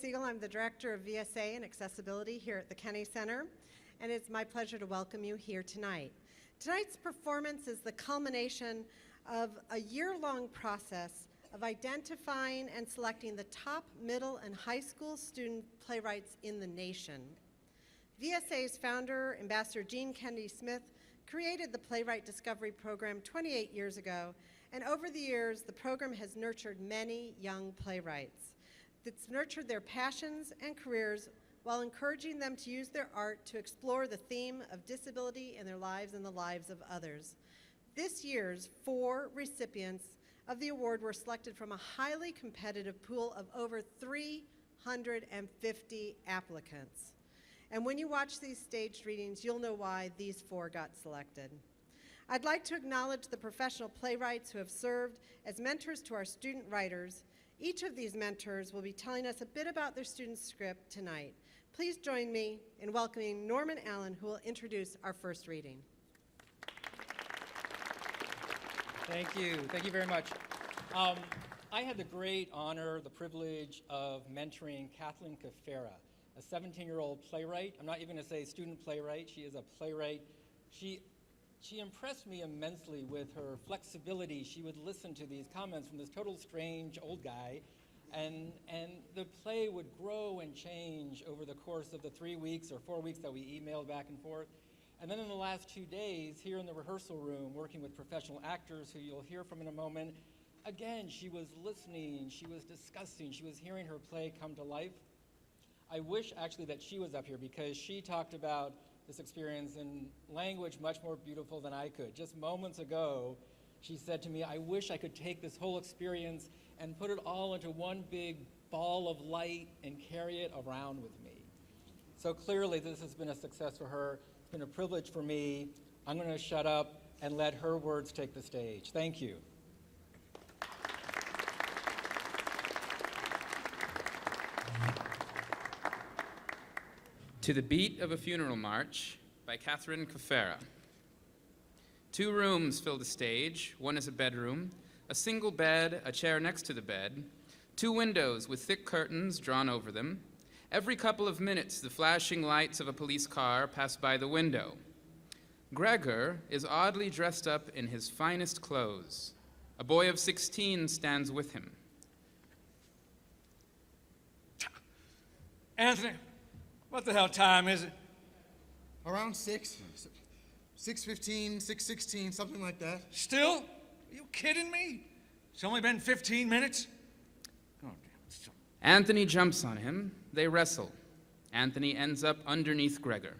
Siegel. I'm the Director of VSA and Accessibility here at the Kenney Center, and it's my pleasure to welcome you here tonight. Tonight's performance is the culmination of a year-long process of identifying and selecting the top middle and high school student playwrights in the nation. VSA's founder, Ambassador Jean Kennedy Smith, created the Playwright Discovery Program 28 years ago, and over the years, the program has nurtured many young playwrights. It's nurtured their passions and careers while encouraging them to use their art to explore the theme of disability in their lives and the lives of others. This year's 4 recipients of the award were selected from a highly competitive pool of over 350 applicants. And when you watch these staged readings, you'll know why these 4 got selected. I'd like to acknowledge the professional playwrights who have served as mentors to our student writers. Each of these mentors will be telling us a bit about their student's script tonight. Please join me in welcoming Norman Allen, who will introduce our first reading. Thank you very much. I had the great honor, the privilege of mentoring Catherine Caffera, a 17-year-old playwright. I'm not even gonna say student playwright, she is a playwright. She impressed me immensely with her flexibility. She would listen to these comments from this total strange old guy, and the play would grow and change over the course of the 3 weeks or 4 weeks that we emailed back and forth. And then in the last 2 days, here in the rehearsal room, working with professional actors who you'll hear from in a moment, again, she was listening, she was discussing, she was hearing her play come to life. I wish actually that she was up here because she talked about this experience in language much more beautiful than I could. Just moments ago, she said to me, I wish I could take this whole experience and put it all into one big ball of light and carry it around with me. So clearly this has been a success for her. It's been a privilege for me. I'm gonna shut up and let her words take the stage. Thank you. To the Beat of a Funeral March by Catherine Caffera. 2 rooms fill the stage. One is a bedroom, a single bed, a chair next to the bed, 2 windows with thick curtains drawn over them. Every couple of minutes, the flashing lights of a police car pass by the window. Gregor is oddly dressed up in his finest clothes. A boy of 16 stands with him. Anthony, what the hell time is it? Around 6. 6:15, 6:16, something like that. Still? Are you kidding me? It's only been 15 minutes? Oh, damn. Anthony jumps on him. They wrestle. Anthony ends up underneath Gregor.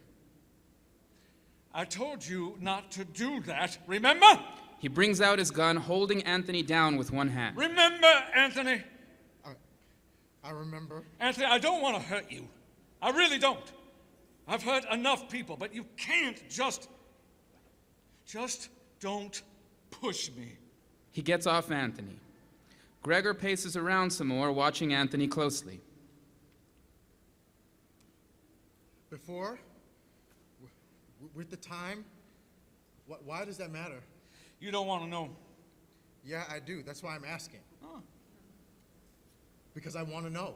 I told you not to do that, remember? He brings out his gun, holding Anthony down with one hand. Remember, Anthony? I remember. Anthony, I don't want to hurt you. I really don't. I've hurt enough people, but you can't just don't push me. He gets off Anthony. Gregor paces around some more, watching Anthony closely. Before? With the time? Why does that matter? You don't want to know. Yeah, I do. That's why I'm asking. Huh. Because I want to know.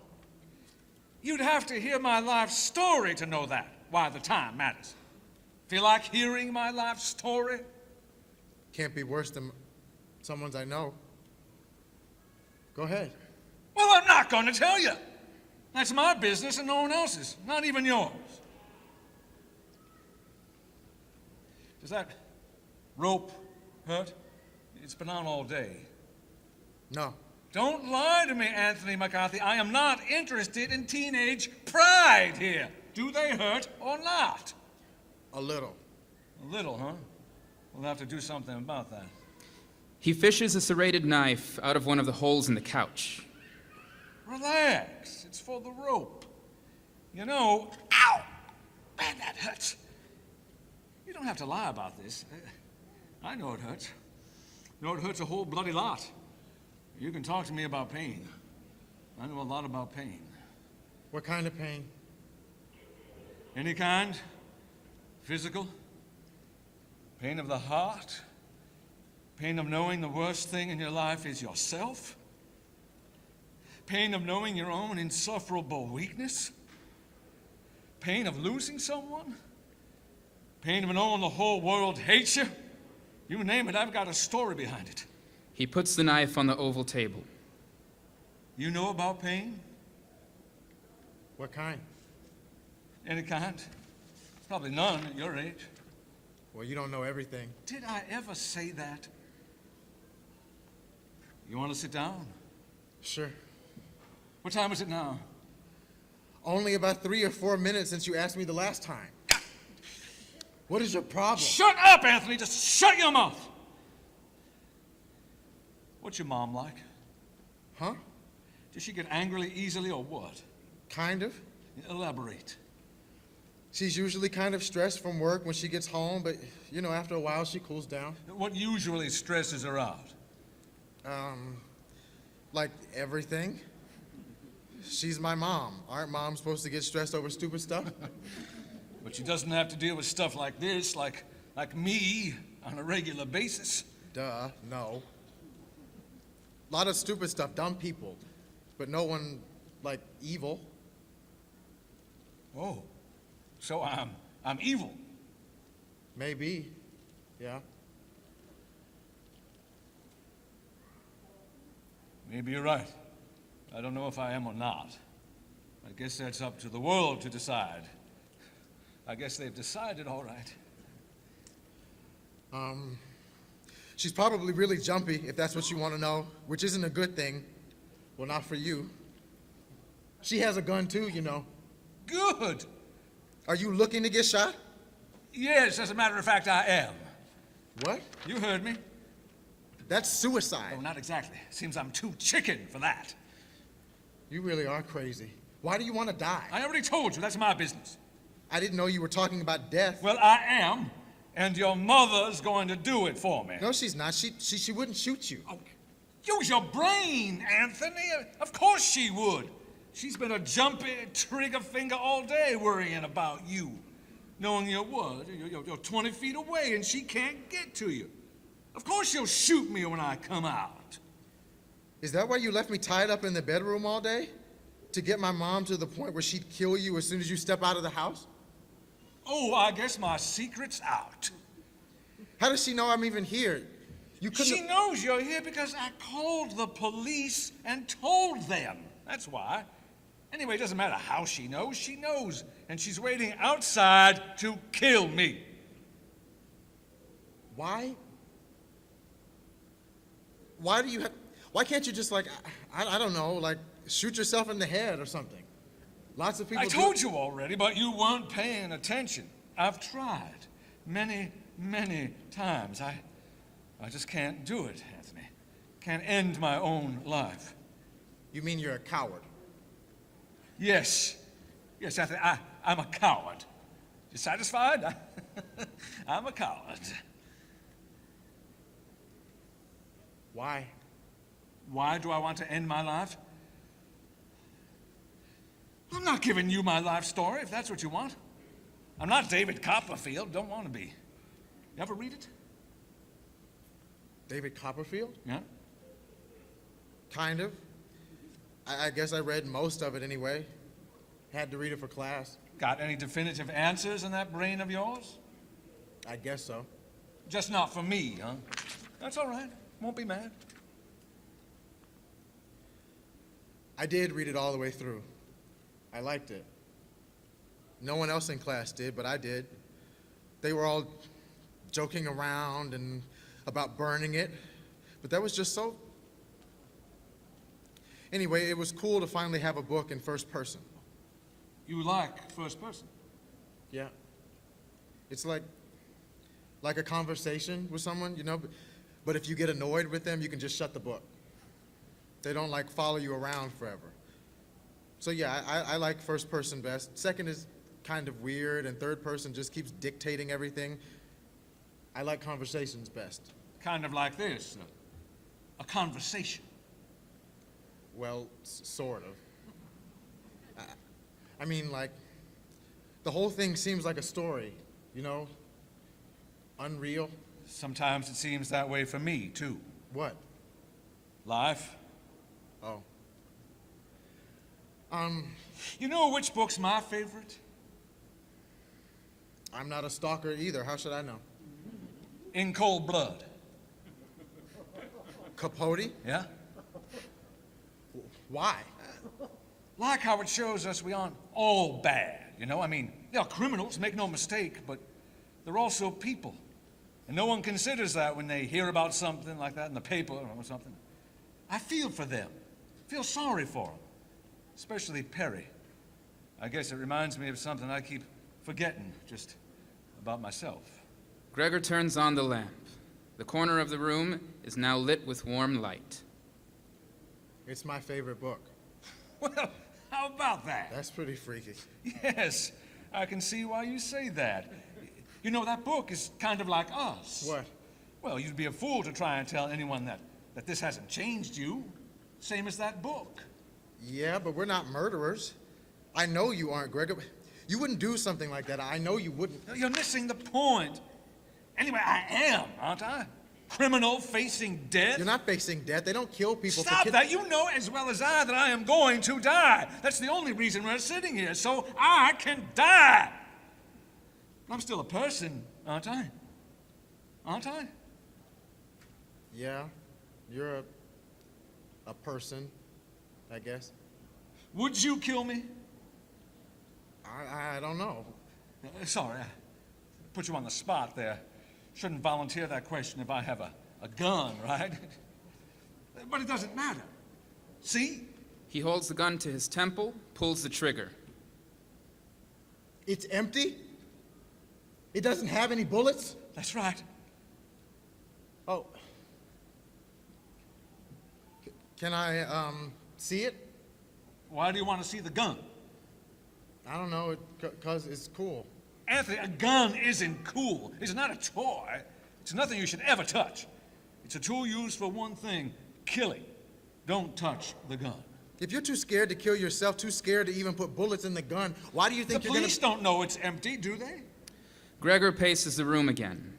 You'd have to hear my life story to know that, why the time matters. Feel like hearing my life story? Can't be worse than someone's I know. Go ahead. Well, I'm not going to tell you. That's my business and no one else's, not even yours. Does that rope hurt? It's been on all day. No. Don't lie to me, Anthony McCarthy. I am not interested in teenage pride here. Do they hurt or not? A little. A little, huh? We'll have to do something about that. He fishes a serrated knife out of one of the holes in the couch. Relax. It's for the rope. You know, ow! Man, that hurts. You don't have to lie about this. I know it hurts. You know, it hurts a whole bloody lot. You can talk to me about pain. I know a lot about pain. What kind of pain? Any kind? Physical? Pain of the heart? Pain of knowing the worst thing in your life is yourself? Pain of knowing your own insufferable weakness? Pain of losing someone? Pain of knowing the whole world hates you? You name it, I've got a story behind it. He puts the knife on the oval table. You know about pain? What kind? Any kind? Probably none at your age. Well, you don't know everything. Did I ever say that? You want to sit down? Sure. What time is it now? Only about 3 or 4 minutes since you asked me the last time. What is your problem? Shut up, Anthony! Just shut your mouth! What's your mom like? Huh? Does she get angry easily or what? Kind of. Elaborate. She's usually kind of stressed from work when she gets home, but, you know, after a while she cools down. What usually stresses her out? Like everything. She's my mom. Aren't moms supposed to get stressed over stupid stuff? But she doesn't have to deal with stuff like this, like me, on a regular basis. Duh, no. A lot of stupid stuff, dumb people, but no one, like, evil. Oh, so I'm evil. Maybe, yeah. Maybe you're right. I don't know if I am or not. I guess that's up to the world to decide. I guess they've decided all right. She's probably really jumpy, if that's what you want to know, which isn't a good thing. Well, not for you. She has a gun too, you know. Good. Are you looking to get shot? Yes, as a matter of fact, I am. What? You heard me. That's suicide. Oh, not exactly. Seems I'm too chicken for that. You really are crazy. Why do you want to die? I already told you, that's my business. I didn't know you were talking about death. Well, I am, and your mother's going to do it for me. No, she's not. She wouldn't shoot you. Oh, use your brain, Anthony. Of course she would. She's been a jumpy trigger finger all day worrying about you. Knowing you're what? You're 20 feet away and she can't get to you. Of course she'll shoot me when I come out. Is that why you left me tied up in the bedroom all day? To get my mom to the point where she'd kill you as soon as you step out of the house? Oh, I guess my secret's out. How does she know I'm even here? You couldn't. She knows you're here because I called the police and told them. That's why. Anyway, it doesn't matter how she knows, and she's waiting outside to kill me. Why? Why do you have? Why can't you just like I don't know, like shoot yourself in the head or something? Lots of people. I told you already, but you weren't paying attention. I've tried many, many times. I just can't do it, Anthony. Can't end my own life. You mean you're a coward? Yes, Anthony, I'm a coward. You satisfied? I'm a coward. Why? Why do I want to end my life? I'm not giving you my life story, if that's what you want. I'm not David Copperfield, don't want to be. You ever read it? David Copperfield? Yeah? Kind of. I guess I read most of it anyway. Had to read it for class. Got any definitive answers in that brain of yours? I guess so. Just not for me, huh? That's all right. Won't be mad. I did read it all the way through. I liked it. No one else in class did, but I did. They were all joking around and about burning it, but that was just so. Anyway, it was cool to finally have a book in first person. You like first person? Yeah. It's like a conversation with someone, you know, but if you get annoyed with them, you can just shut the book. They don't like follow you around forever. So yeah, I like first person best. Second is kind of weird, and third person just keeps dictating everything. I like conversations best. Kind of like this, a conversation. Well, sort of. I mean, like, the whole thing seems like a story, you know? Unreal. Sometimes it seems that way for me, too. What? Life. Oh. You know which book's my favorite? I'm not a stalker either. How should I know? In Cold Blood. Capote? Yeah? Why? Like how it shows us we aren't all bad, you know? I mean, they're criminals, make no mistake, but they're also people. And no one considers that when they hear about something like that in the paper or something. I feel for them. Feel sorry for them. Especially Perry. I guess it reminds me of something I keep forgetting just about myself. Gregor turns on the lamp. The corner of the room is now lit with warm light. It's my favorite book. Well, how about that? That's pretty freaky. Yes, I can see why you say that. You know, that book is kind of like us. What? Well, you'd be a fool to try and tell anyone that this hasn't changed you. Same as that book. Yeah, but we're not murderers. I know you aren't, Gregor. You wouldn't do something like that. I know you wouldn't. You're missing the point. Anyway, I am, aren't I? Criminal facing death? You're not facing death. They don't kill people Stop for that! You know as well as I that I am going to die. That's the only reason we're sitting here, so I can die. I'm still a person, aren't I? Aren't I? Yeah, you're a person, I guess. Would you kill me? I don't know. Sorry, I put you on the spot there. Shouldn't volunteer that question if I have a gun, right? But it doesn't matter. See? He holds the gun to his temple, pulls the trigger. It's empty? It doesn't have any bullets? That's right. Oh. Can I, see it? Why do you want to see the gun? I don't know, because it's cool. Anthony, a gun isn't cool. It's not a toy. It's nothing you should ever touch. It's a tool used for one thing, killing. Don't touch the gun. If you're too scared to kill yourself, too scared to even put bullets in the gun, why do you think The you're gonna... police don't know it's empty, do they? Gregor paces the room again.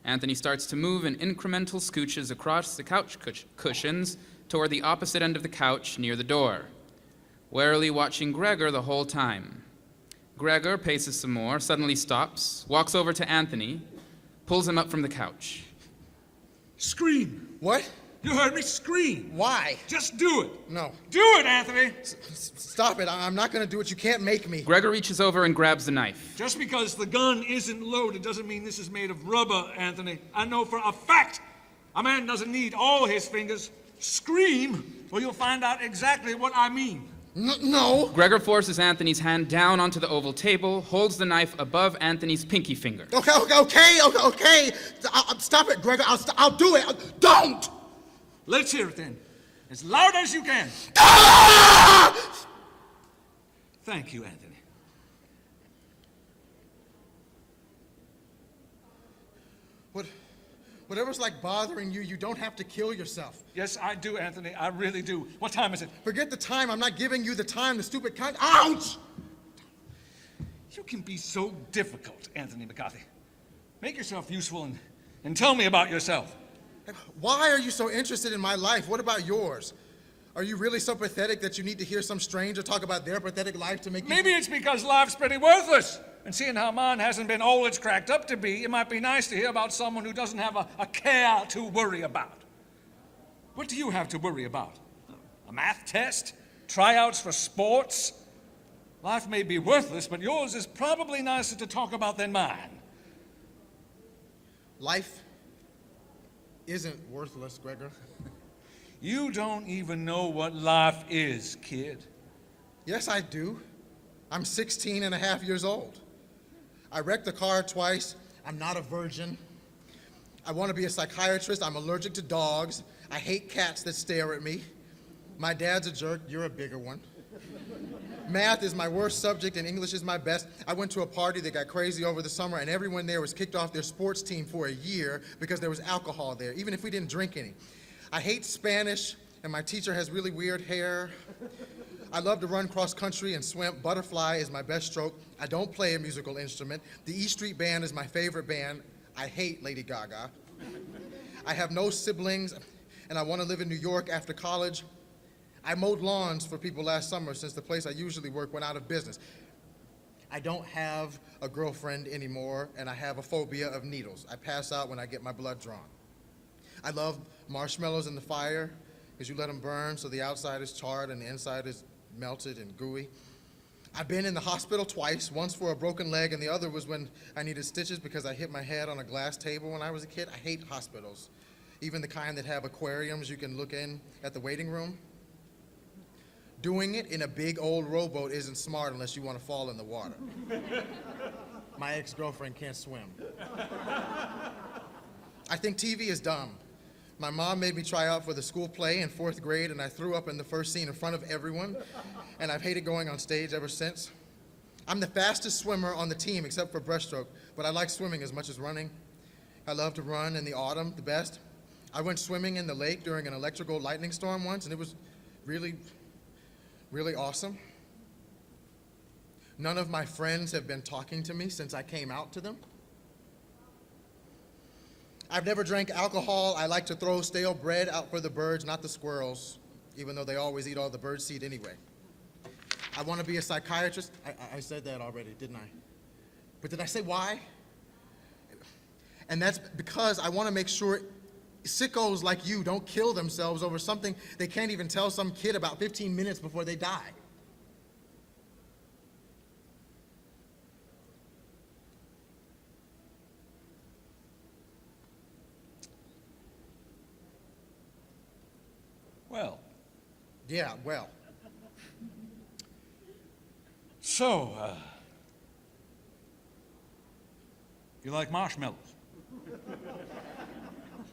Anthony starts to move in incremental scooches across the couch cushions toward the opposite end of the couch near the door, warily watching Gregor the whole time. Gregor paces some more, suddenly stops, walks over to Anthony, pulls him up from the couch. Scream. What? You heard me scream. Why? Just do it. No. Do it, Anthony. Stop it. I'm not gonna do it. You can't make me. Gregor reaches over and grabs the knife. Just because the gun isn't loaded doesn't mean this is made of rubber, Anthony. I know for a fact a man doesn't need all his fingers. Scream, or you'll find out exactly what I mean. No. Gregor forces Anthony's hand down onto the oval table, holds the knife above Anthony's pinky finger. Okay. Stop it, Gregor. I'll do it. Don't! Let's hear it then. As loud as you can. Ah! Thank you, Anthony. Whatever's like bothering you, you don't have to kill yourself. Yes, I do, Anthony. I really do. What time is it? Forget the time. I'm not giving you the time, the stupid kind. Ouch! You can be so difficult, Anthony McCarthy. Make yourself useful and tell me about yourself. Why are you so interested in my life? What about yours? Are you really so pathetic that you need to hear some stranger talk about their pathetic life to make you... Maybe it's because life's pretty worthless. And seeing how mine hasn't been all it's cracked up to be, it might be nice to hear about someone who doesn't have a care to worry about. What do you have to worry about? A math test? Tryouts for sports? Life may be worthless, but yours is probably nicer to talk about than mine. Life isn't worthless, Gregor. You don't even know what life is, kid. Yes, I do. I'm 16 and a half years old. I wrecked a car twice. I'm not a virgin. I want to be a psychiatrist. I'm allergic to dogs. I hate cats that stare at me. My dad's a jerk. You're a bigger one. Math is my worst subject and English is my best. I went to a party that got crazy over the summer and everyone there was kicked off their sports team for a year because there was alcohol there, even if we didn't drink any. I hate Spanish and my teacher has really weird hair. I love to run cross country and swim. Butterfly is my best stroke. I don't play a musical instrument. The E Street Band is my favorite band. I hate Lady Gaga. I have no siblings and I want to live in New York after college. I mowed lawns for people last summer since the place I usually work went out of business. I don't have a girlfriend anymore, and I have a phobia of needles. I pass out when I get my blood drawn. I love marshmallows in the fire because you let them burn so the outside is charred and the inside is melted and gooey. I've been in the hospital twice, once for a broken leg and the other was when I needed stitches because I hit my head on a glass table when I was a kid. I hate hospitals, even the kind that have aquariums you can look in at the waiting room. Doing it in a big old rowboat isn't smart unless you want to fall in the water. My ex-girlfriend can't swim. I think TV is dumb. My mom made me try out for the school play in 4th grade, and I threw up in the first scene in front of everyone, and I've hated going on stage ever since. I'm the fastest swimmer on the team except for breaststroke, but I like swimming as much as running. I love to run in the autumn the best. I went swimming in the lake during an electrical lightning storm once, and it was really awesome. None of my friends have been talking to me since I came out to them. I've never drank alcohol. I like to throw stale bread out for the birds, not the squirrels, even though they always eat all the bird seed anyway. I want to be a psychiatrist. I said that already, didn't I? But did I say why? And that's because I want to make sure sickos like you don't kill themselves over something they can't even tell some kid about 15 minutes before they die. Well, Yeah, well, so, you like marshmallows?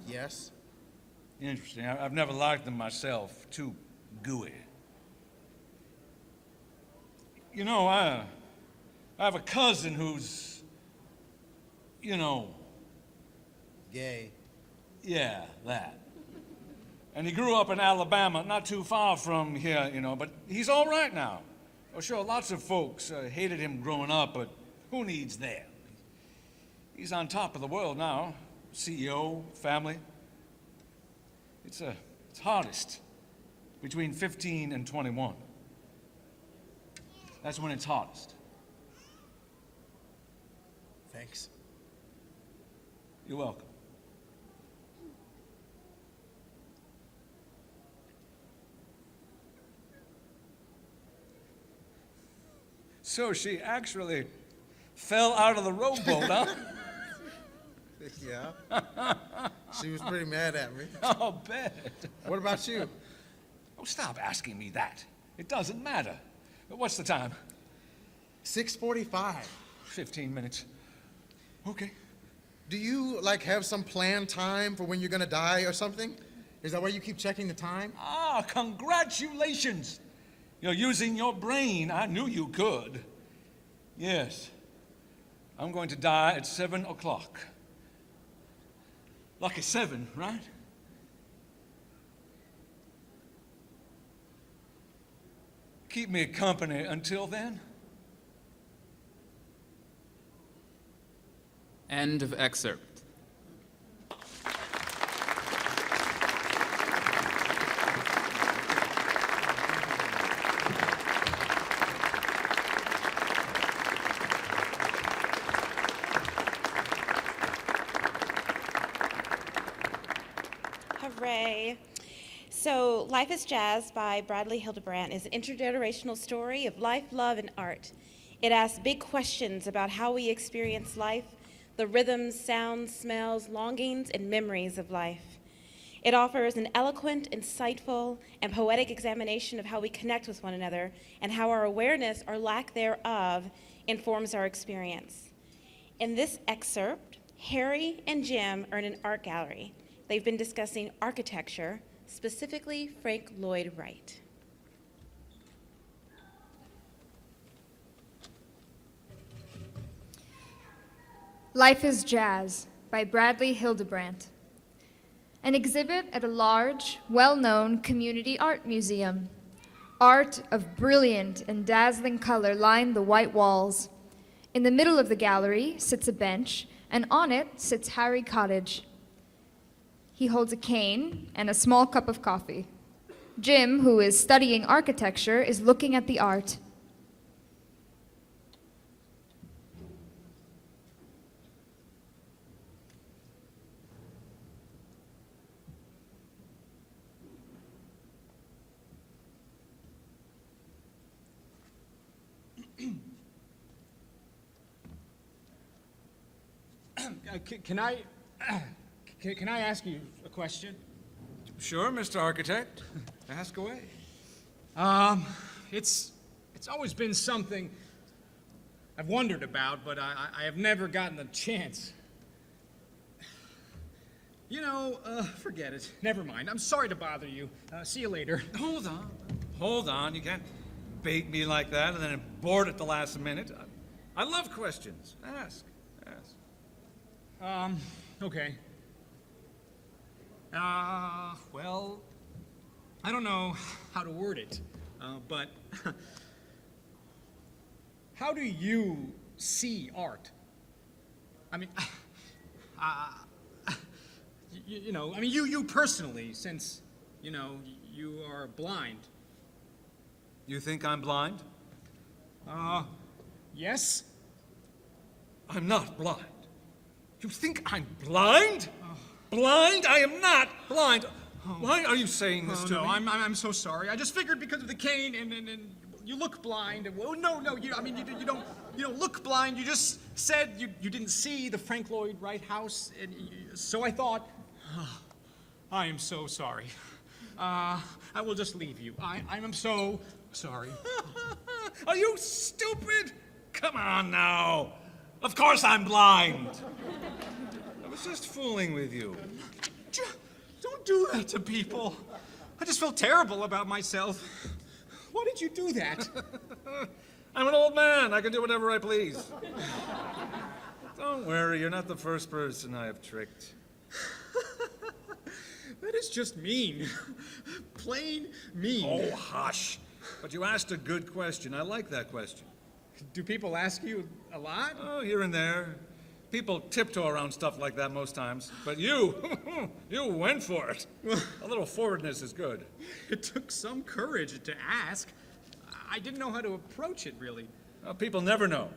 yes. Interesting. I've never liked them myself. Too gooey. You know, I have a cousin who's, Gay. yeah, that. And he grew up in Alabama, not too far from here, but he's all right now. Oh, sure, lots of folks hated him growing up, but who needs that? He's on top of the world now, CEO, family. It's hardest between 15 and 21. That's when it's hardest. Thanks. You're welcome. So she actually fell out of the rowboat, huh? Yeah. She was pretty mad at me. I'll bet. What about you? Oh, stop asking me that. It doesn't matter. What's the time? 6:45. 15 minutes. Okay. Do you, have some planned time for when you're gonna die or something? Is that why you keep checking the time? Ah, congratulations. You're using your brain. I knew you could. Yes. I'm going to die at 7 o'clock. Lucky 7, right? Keep me company until then. End of excerpt. Hooray. So, Life is Jazz by Bradley Hildebrandt is an intergenerational story of life, love, and art. It asks big questions about how we experience life, the rhythms, sounds, smells, longings, and memories of life. It offers an eloquent, insightful, and poetic examination of how we connect with one another and how our awareness or lack thereof informs our experience. In this excerpt, Harry and Jim are in an art gallery. They've been discussing architecture, specifically Frank Lloyd Wright. Life is Jazz by Bradley Hildebrandt. An exhibit at a large, well-known community art museum. Art of brilliant and dazzling color lined the white walls. In the middle of the gallery sits a bench, and on it sits Harry Cottage. He holds a cane and a small cup of coffee. Jim, who is studying architecture, is looking at the art. Can I ask you a question? Sure, Mr. Architect. Ask away. It's always been something I've wondered about, but I have never gotten a chance. Forget it. Never mind. I'm sorry to bother you. See you later. Hold on. Hold on. You can't bait me like that and then abort at the last minute. I love questions. Ask. Okay. Well, I don't know how to word it, but how do you see art? I mean, you personally, since, you are blind. You think I'm blind? Yes? I'm not blind. You think I'm blind? Blind? I am not blind. Why are you saying this to me? I'm so sorry. I just figured because of the cane and you look blind. Well, no, you don't look blind. You just said you didn't see the Frank Lloyd Wright house, and so I thought, I am so sorry. I will just leave you. I'm so sorry. Are you stupid? Come on now. Of course I'm blind. I was just fooling with you. Don't do that to people. I just felt terrible about myself. Why did you do that? I'm an old man. I can do whatever I please. Don't worry, you're not the first person I have tricked. That is just mean. Plain mean. Oh, hush. But you asked a good question. I like that question. Do people ask you a lot? Oh, here and there. People tiptoe around stuff like that most times. But you, you went for it. A little forwardness is good. It took some courage to ask. I didn't know how to approach it, really. Well, people never know.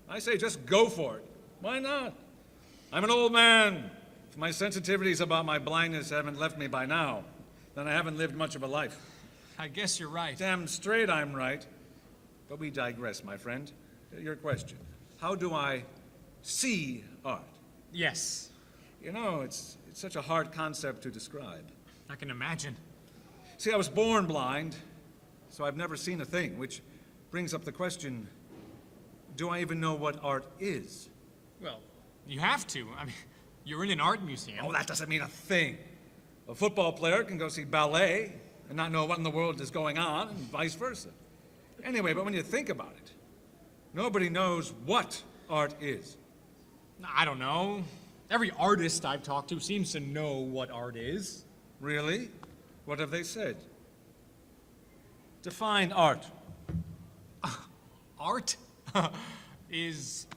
I say just go for it. Why not? I'm an old man. If my sensitivities about my blindness haven't left me by now, then I haven't lived much of a life. I guess you're right. Damn straight I'm right. But we digress, my friend. Your question. How do I see art? Yes. You know, it's such a hard concept to describe. I can imagine. See, I was born blind, so I've never seen a thing, which brings up the question, do I even know what art is? Well, you have to. I mean, you're in an art museum. Oh, that doesn't mean a thing. A football player can go see ballet and not know what in the world is going on, and vice versa. Anyway, but when you think about it, nobody knows what art is. I don't know. Every artist I've talked to seems to know what art is. Really? What have they said? Define art. Art is,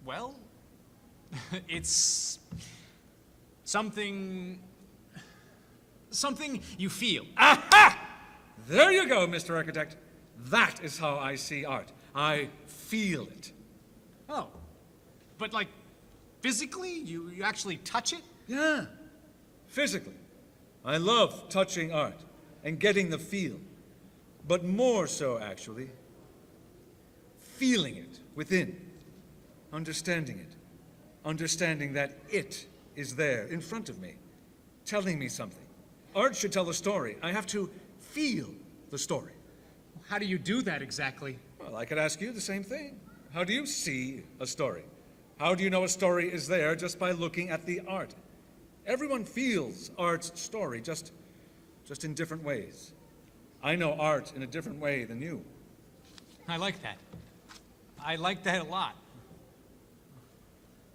well, it's something you feel. Aha! There you go, Mr. Architect. That is how I see art. I feel it. Oh, but like physically? You actually touch it? Yeah, physically. I love touching art and getting the feel. But more so, actually, feeling it within, understanding it, understanding that it is there in front of me, telling me something. Art should tell a story. I have to feel the story. How do you do that exactly? Well, I could ask you the same thing. How do you see a story? How do you know a story is there just by looking at the art? Everyone feels art's story, just in different ways. I know art in a different way than you. I like that. I like that a lot.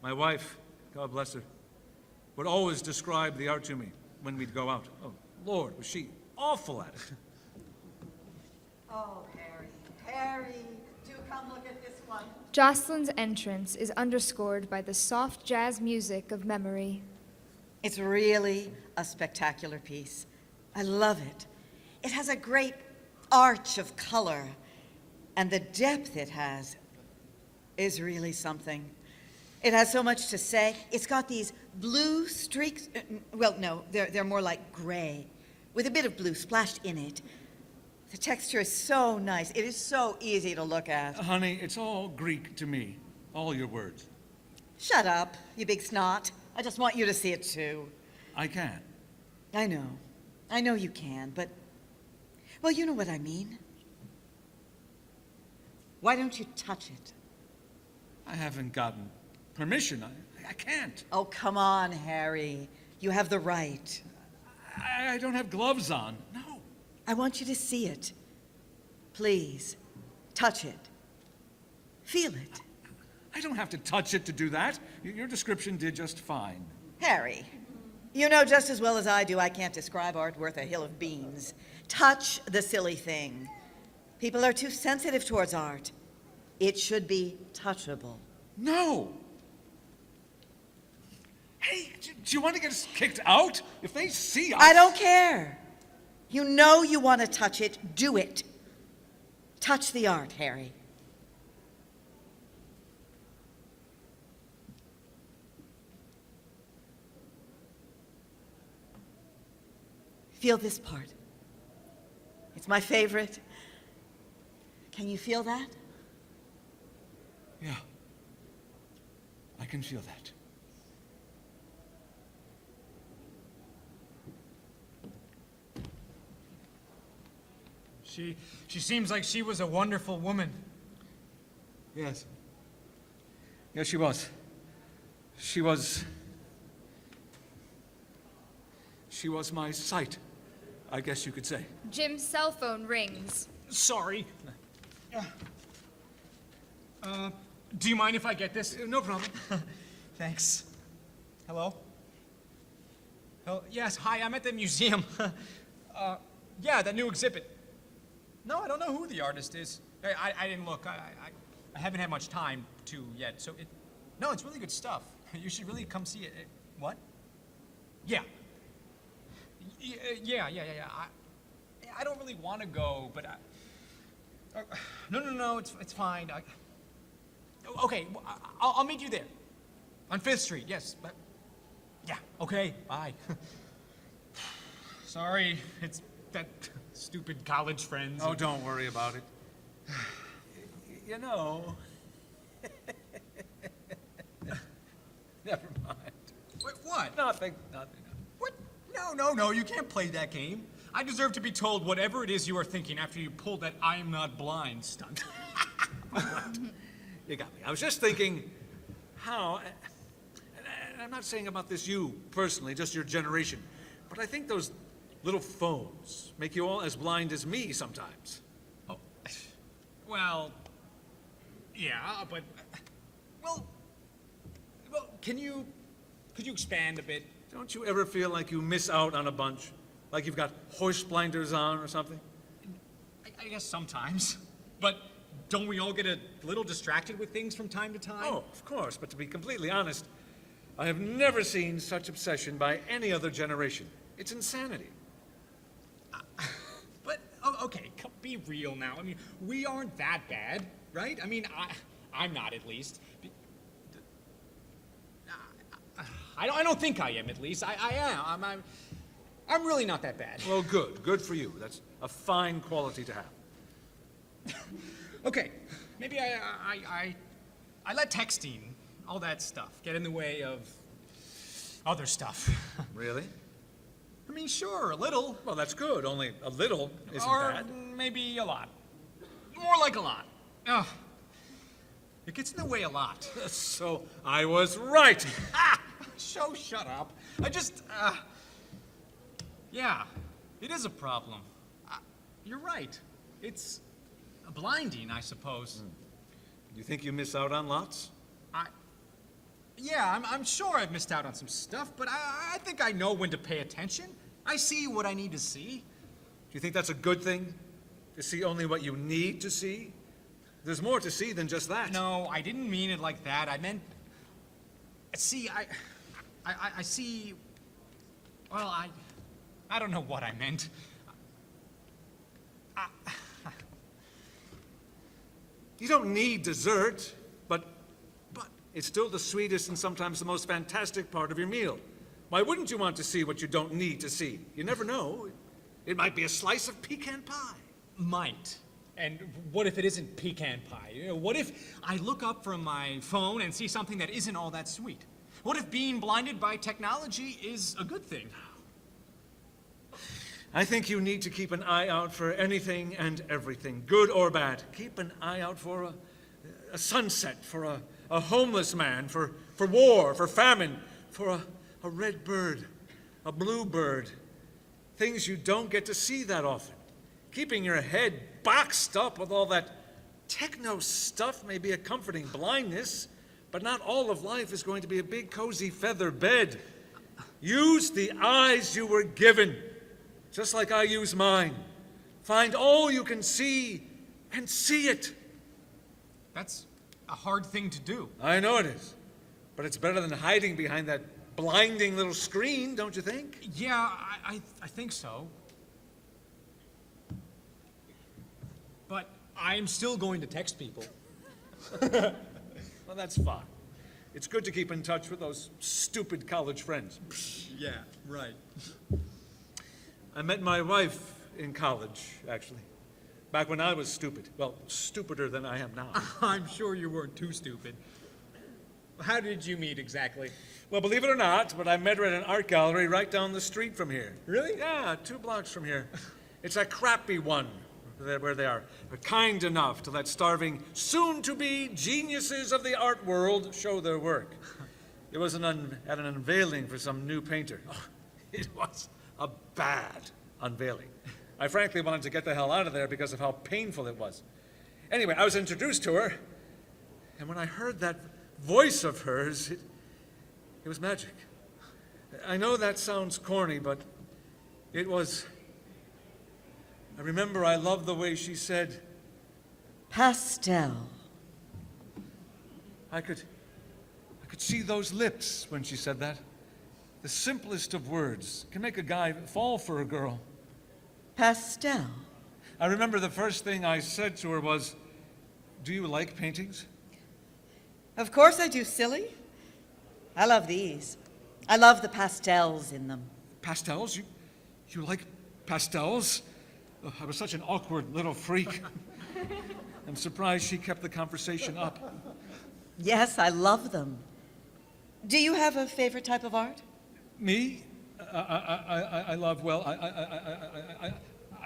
My wife, God bless her, would always describe the art to me when we'd go out. Oh, Lord, was she awful at it. Oh, Harry, do come look at this one. Jocelyn's entrance is underscored by the soft jazz music of memory. It's really a spectacular piece. I love it. It has a great arch of color, and the depth it has is really something. It has so much to say. It's got these blue streaks. Well, no, they're more like gray, with a bit of blue splashed in it. The texture is so nice. It is so easy to look at. Honey, it's all Greek to me. All your words. Shut up, you big snot. I just want you to see it too. I can't. I know. I know you can, but... Well, you know what I mean. Why don't you touch it? I haven't gotten permission. I can't. Oh, come on, Harry. You have the right. I don't have gloves on. No. I want you to see it. Please, touch it. Feel it. I don't have to touch it to do that. Your description did just fine. Harry, you know just as well as I do I can't describe art worth a hill of beans. Touch the silly thing. People are too sensitive towards art. It should be touchable. No. Hey, do you want to get us kicked out? If they see us... I don't care. You know you want to touch it. Do it. Touch the art, Harry. Feel this part. It's my favorite. Can you feel that? Yeah. I can feel that. She seems like she was a wonderful woman. Yes. Yes, she was. She was my sight, I guess you could say. Jim's cell phone rings. Sorry. Do you mind if I get this? No problem. Thanks. Hello? Oh, yes, hi, I'm at the museum. Yeah, that new exhibit. No, I don't know who the artist is. I didn't look. I haven't had much time to yet, so no, it's really good stuff. You should really come see it. What? Yeah. Yeah. I don't really want to go, but no, it's fine. Okay, I'll meet you there. On 5th Street, yes. But, yeah, okay, bye. Sorry, it's that stupid college friends. Oh, don't worry about it. You know... Never mind. Wait, what? Nothing. What? No, you can't play that game. I deserve to be told whatever it is you are thinking after you pulled that I am not blind stunt. You got me. I was just thinking how... And I'm not saying about this you personally, just your generation, but I think those little phones make you all as blind as me sometimes. Oh, well, yeah, but... Well, could you expand a bit? Don't you ever feel like you miss out on a bunch? Like you've got horse blinders on or something? I guess sometimes. But don't we all get a little distracted with things from time to time? Oh, of course, but to be completely honest, I have never seen such obsession by any other generation. It's insanity. But, okay, be real now. I mean, we aren't that bad, right? I mean, I'm not, at least. I don't think I am, at least. I am. I'm really not that bad. Well, good. Good for you. That's a fine quality to have. Okay, maybe I let texting, all that stuff, get in the way of other stuff. Really? I mean, sure, a little. Well, that's good. Only a little isn't Or bad. maybe a lot. More like a lot. Ugh. It gets in the way a lot. So I was right. Shut up. Yeah, it is a problem. You're right. It's blinding, I suppose. You think you miss out on lots? Yeah, I'm sure I've missed out on some stuff, but I think I know when to pay attention. I see what I need to see. Do you think that's a good thing? To see only what you need to see? There's more to see than just that. No, I didn't mean it like that. I meant... See, I see... Well, I don't know what I meant. You don't need dessert, but it's still the sweetest and sometimes the most fantastic part of your meal. Why wouldn't you want to see what you don't need to see? You never know. It might be a slice of pecan pie. Might. And what if it isn't pecan pie? You know, what if I look up from my phone and see something that isn't all that sweet? What if being blinded by technology is a good thing? I think you need to keep an eye out for anything and everything, good or bad. Keep an eye out for a sunset, for a homeless man, for war, for famine, for a red bird, a blue bird. Things you don't get to see that often. Keeping your head boxed up with all that techno stuff may be a comforting blindness, but not all of life is going to be a big cozy feather bed. Use the eyes you were given, just like I use mine. Find all you can see and see it. That's a hard thing to do. I know it is, but it's better than hiding behind that blinding little screen, don't you think? Yeah, I think so. But I'm still going to text people. Well, that's fine. It's good to keep in touch with those stupid college friends. Yeah, right. I met my wife in college, actually. Back when I was stupid. Well, stupider than I am now. I'm sure you weren't too stupid. How did you meet exactly? Well, believe it or not, but I met her at an art gallery right down the street from here. Really? Yeah, 2 blocks from here. It's a crappy one, where they are kind enough to let starving, soon-to-be geniuses of the art world show their work. It was at an unveiling for some new painter. Oh, it was a bad unveiling. I frankly wanted to get the hell out of there because of how painful it was. Anyway, I was introduced to her, and when I heard that voice of hers, it was magic. I know that sounds corny, but it was. I remember I loved the way she said, Pastel. I could see those lips when she said that. The simplest of words can make a guy fall for a girl. Pastel. I remember the first thing I said to her was, "Do you like paintings?" Of course I do, silly. I love these. I love the pastels in them. Pastels? You like pastels? Oh, I was such an awkward little freak. I'm surprised she kept the conversation up. Yes, I love them. Do you have a favorite type of art? Me? I love, well,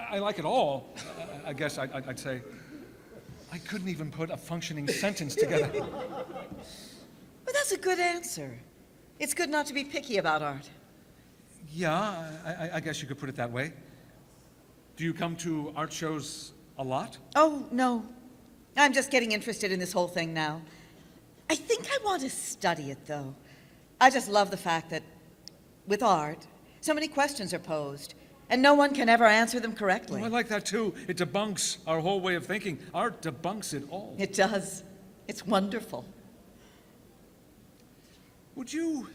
I like it all, I guess I'd say. I couldn't even put a functioning sentence together. Well, that's a good answer. It's good not to be picky about art. Yeah, I guess you could put it that way. Do you come to art shows a lot? Oh, no. I'm just getting interested in this whole thing now. I think I want to study it, though. I just love the fact that with art, so many questions are posed, and no one can ever answer them correctly. Oh, I like that, too. It debunks our whole way of thinking. Art debunks it all. It does. It's wonderful. Would you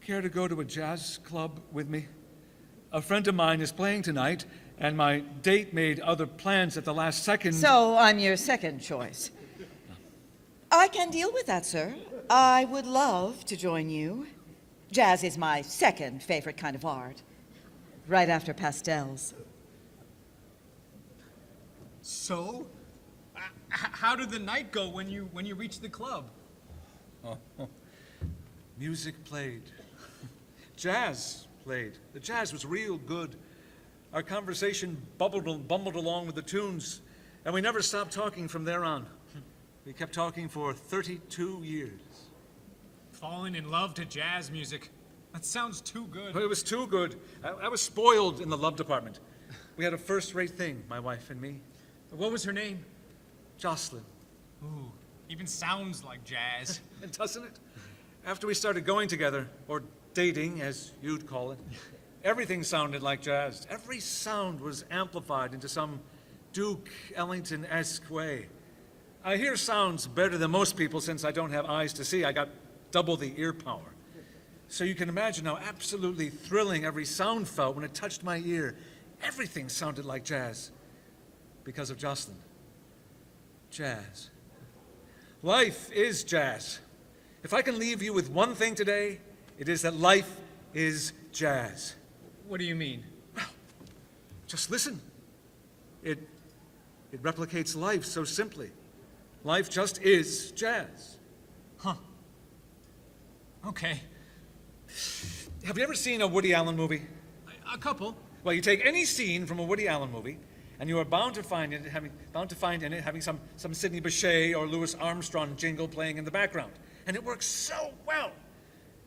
care to go to a jazz club with me? A friend of mine is playing tonight, and my date made other plans at the last second. So I'm your second choice. I can deal with that, sir. I would love to join you. Jazz is my second favorite kind of art, right after pastels. So, how did the night go when you reached the club? Oh. Music played. Jazz played. The jazz was real good. Our conversation bumbled along with the tunes, and we never stopped talking from there on. We kept talking for 32 years. Falling in love to jazz music. That sounds too good. It was too good. I was spoiled in the love department. We had a first-rate thing, my wife and me. What was her name? Jocelyn. Ooh, even sounds like jazz. Doesn't it? After we started going together, or dating, as you'd call it, everything sounded like jazz. Every sound was amplified into some Duke Ellington-esque way. I hear sounds better than most people since I don't have eyes to see. I got double the ear power. So you can imagine how absolutely thrilling every sound felt when it touched my ear. Everything sounded like jazz because of Jocelyn. Jazz. Life is jazz. If I can leave you with one thing today, it is that life is jazz. What do you mean? Just listen. It replicates life so simply. Life just is jazz. Huh. Okay. Have you ever seen a Woody Allen movie? A couple. Well, you take any scene from a Woody Allen movie, and you are bound to find in it having some Sidney Bechet or Louis Armstrong jingle playing in the background. And it works so well.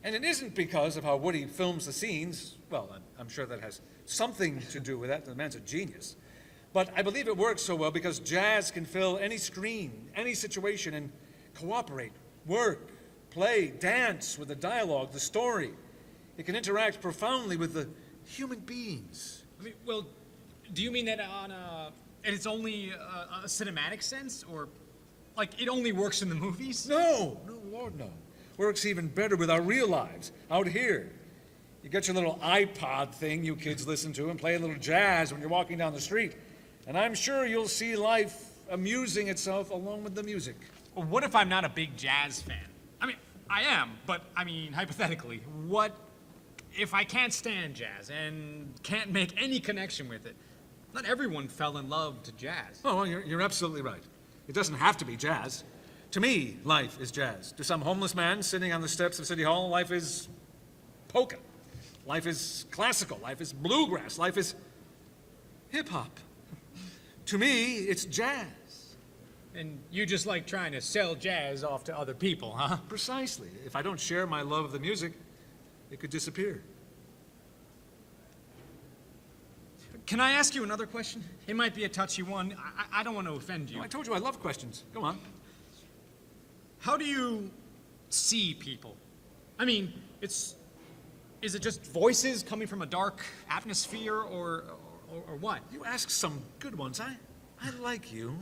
And it isn't because of how Woody films the scenes. Well, I'm sure that has something to do with that. The man's a genius. But I believe it works so well because jazz can fill any screen, any situation, and cooperate, work, play, dance with the dialogue, the story. It can interact profoundly with the human beings. I mean, well, do you mean that and it's only a cinematic sense, or like it only works in the movies? No, Lord, no. Works even better with our real lives, out here. You get your little iPod thing you kids listen to and play a little jazz when you're walking down the street. And I'm sure you'll see life amusing itself along with the music. Well, what if I'm not a big jazz fan? I mean, I am, but I mean, hypothetically, what if I can't stand jazz and can't make any connection with it? Not everyone fell in love to jazz. Oh, well, you're absolutely right. It doesn't have to be jazz. To me, life is jazz. To some homeless man sitting on the steps of City Hall, life is polka. Life is classical. Life is bluegrass. Life is hip-hop. To me, it's jazz. And you just like trying to sell jazz off to other people, huh? Precisely. If I don't share my love of the music, it could disappear. Can I ask you another question? It might be a touchy one. I don't want to offend you. Oh, I told you I love questions. Go on. How do you see people? I mean, is it just voices coming from a dark atmosphere, or what? You ask some good ones. I like you.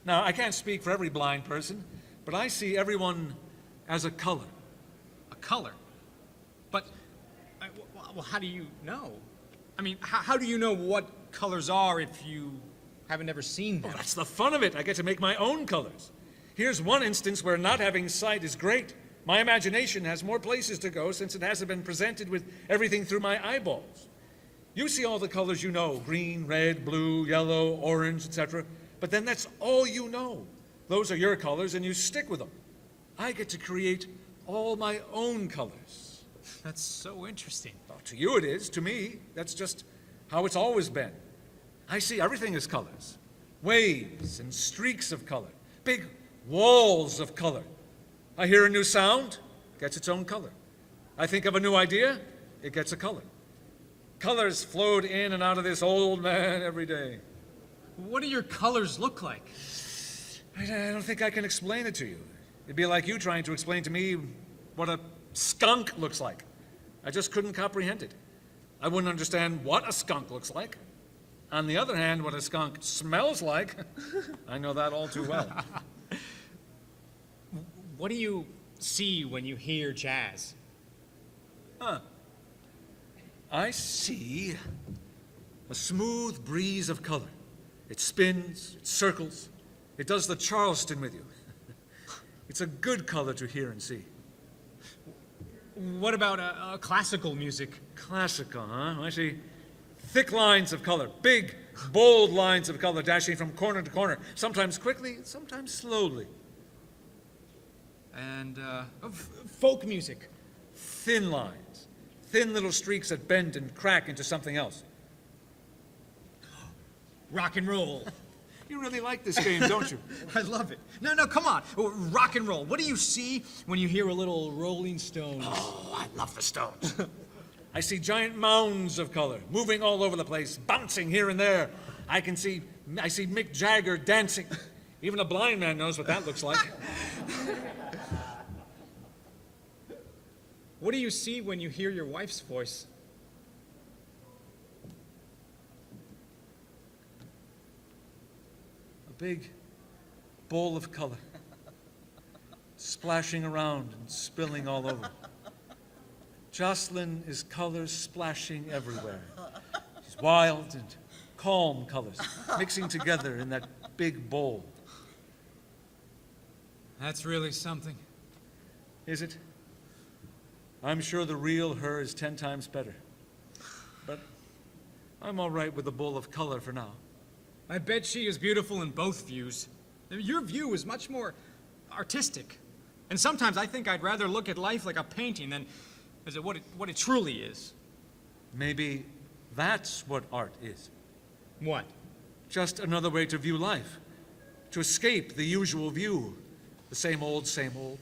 Now, I can't speak for every blind person, but I see everyone as a color. A color? But, well, how do you know? I mean, how do you know what colors are if you haven't ever seen them? Well, that's the fun of it. I get to make my own colors. Here's one instance where not having sight is great. My imagination has more places to go since it hasn't been presented with everything through my eyeballs. You see all the colors you know, green, red, blue, yellow, orange, etc. But then that's all you know. Those are your colors and you stick with them. I get to create all my own colors. That's so interesting. Well, to you it is. To me, that's just how it's always been. I see everything as colors. Waves and streaks of color. Big walls of color. I hear a new sound, it gets its own color. I think of a new idea, it gets a color. Colors flowed in and out of this old man every day. What do your colors look like? I don't think I can explain it to you. It'd be like you trying to explain to me what a skunk looks like. I just couldn't comprehend it. I wouldn't understand what a skunk looks like. On the other hand, what a skunk smells like, I know that all too well. What do you see when you hear jazz? I see a smooth breeze of color. It spins, it circles, it does the Charleston with you. It's a good color to hear and see. What about classical music? Classical, huh? I see thick lines of color, big, bold lines of color dashing from corner to corner, sometimes quickly, sometimes slowly. And folk music. Thin lines, thin little streaks that bend and crack into something else. Rock and roll. You really like this game, don't you? I love it. No, come on. Rock and roll. What do you see when you hear a little Rolling Stones? Oh, I love the Stones. I see giant mounds of color, moving all over the place, bouncing here and there. I see Mick Jagger dancing. Even a blind man knows what that looks like. What do you see when you hear your wife's voice? A big bowl of color, splashing around and spilling all over. Jocelyn is color splashing everywhere. She's Wild and calm colors mixing together in that big bowl. That's really something. Is it? I'm sure the real her is 10 times better. But I'm all right with a bowl of color for now. I bet she is beautiful in both views. Your view is much more artistic. And sometimes I think I'd rather look at life like a painting than as what it truly is. Maybe that's what art is. What? Just another way to view life. To escape the usual view. The same old, same old.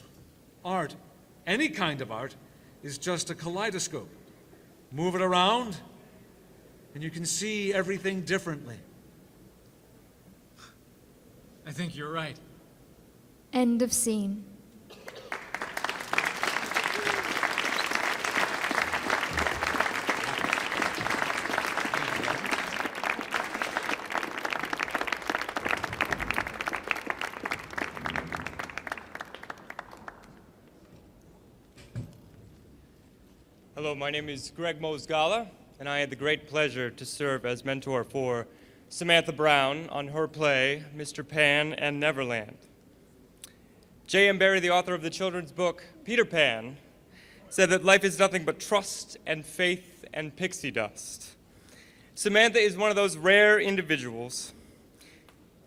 Art, any kind of art, is just a kaleidoscope. Move it around, and you can see everything differently. I think you're right. End of scene. Hello, my name is Greg Mosgala, and I had the great pleasure to serve as mentor for Samantha Brown on her play, Mr. Pan and Neverland. J.M. Barrie, the author of the children's book, Peter Pan, said that life is nothing but trust and faith and pixie dust. Samantha is one of those rare individuals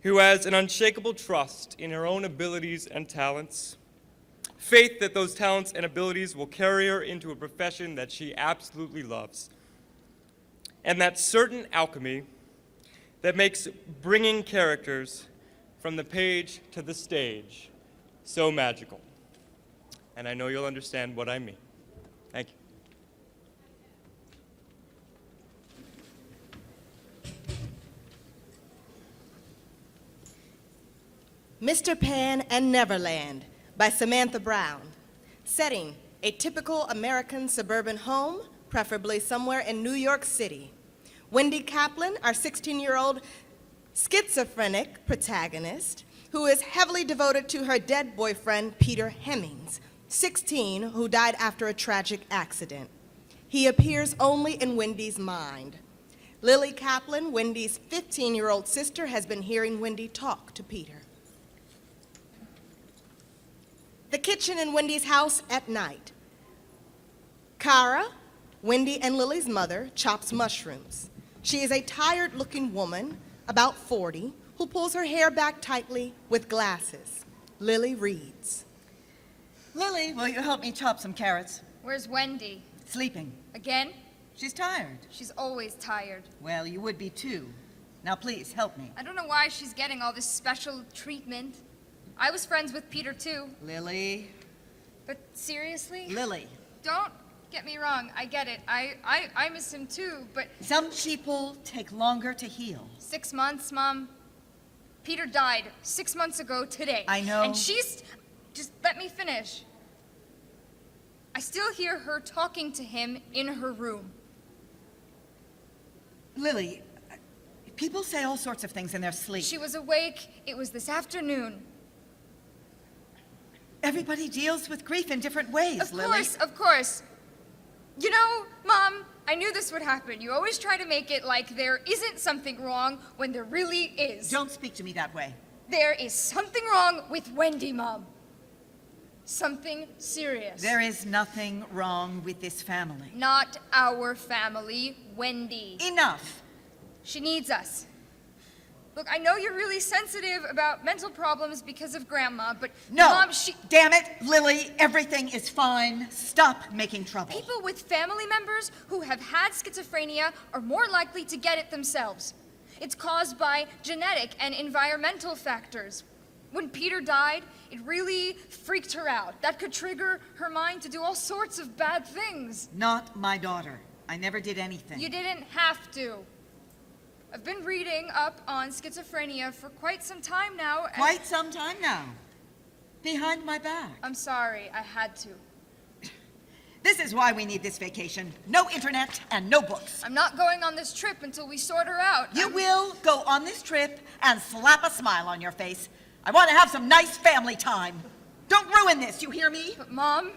who has an unshakable trust in her own abilities and talents, faith that those talents and abilities will carry her into a profession that she absolutely loves, and that certain alchemy that makes bringing characters from the page to the stage so magical. And I know you'll understand what I mean. Thank you. Mr. Pan and Neverland by Samantha Brown. Setting, a typical American suburban home, preferably somewhere in New York City. Wendy Kaplan, our 16-year-old schizophrenic protagonist, who is heavily devoted to her dead boyfriend, Peter Hemmings, 16, who died after a tragic accident. He appears only in Wendy's mind. Lily Kaplan, Wendy's 15-year-old sister, has been hearing Wendy talk to Peter. The kitchen in Wendy's house at night. Cara, Wendy and Lily's mother, chops mushrooms. She is a tired-looking woman, about 40, who pulls her hair back tightly with glasses. Lily reads. Lily, will you help me chop some carrots? Where's Wendy? Sleeping. Again? She's tired. She's always tired. Well, you would be too. Now please, help me. I don't know why she's getting all this special treatment. I was friends with Peter too. Lily. But seriously? Lily. Don't get me wrong, I get it. I miss him too, but... Some people take longer to heal. 6 months, Mom. Peter died 6 months ago today. I know. And she's... Just let me finish. I still hear her talking to him in her room. Lily, people say all sorts of things in their sleep. She was awake. It was this afternoon. Everybody deals with grief in different ways, Lily. Of course. You know, Mom, I knew this would happen. You always try to make it like there isn't something wrong when there really is. Don't speak to me that way. There is something wrong with Wendy, Mom. Something serious. There is nothing wrong with this family. Not our family, Wendy. Enough. She needs us. Look, I know you're really sensitive about mental problems because of Grandma, but No, Mom, damn it, Lily, everything is fine. Stop making trouble. People with family members who have had schizophrenia are more likely to get it themselves. It's caused by genetic and environmental factors. When Peter died, it really freaked her out. That could trigger her mind to do all sorts of bad things. Not my daughter. I never did anything. You didn't have to. I've been reading up on schizophrenia for quite some time now. Quite some time now. Behind my back. I'm sorry, I had to. This is why we need this vacation. No internet and no books. I'm not going on this trip until we sort her out. You will go on this trip and slap a smile on your face. I want to have some nice family time. Don't ruin this, you hear me? But Mom...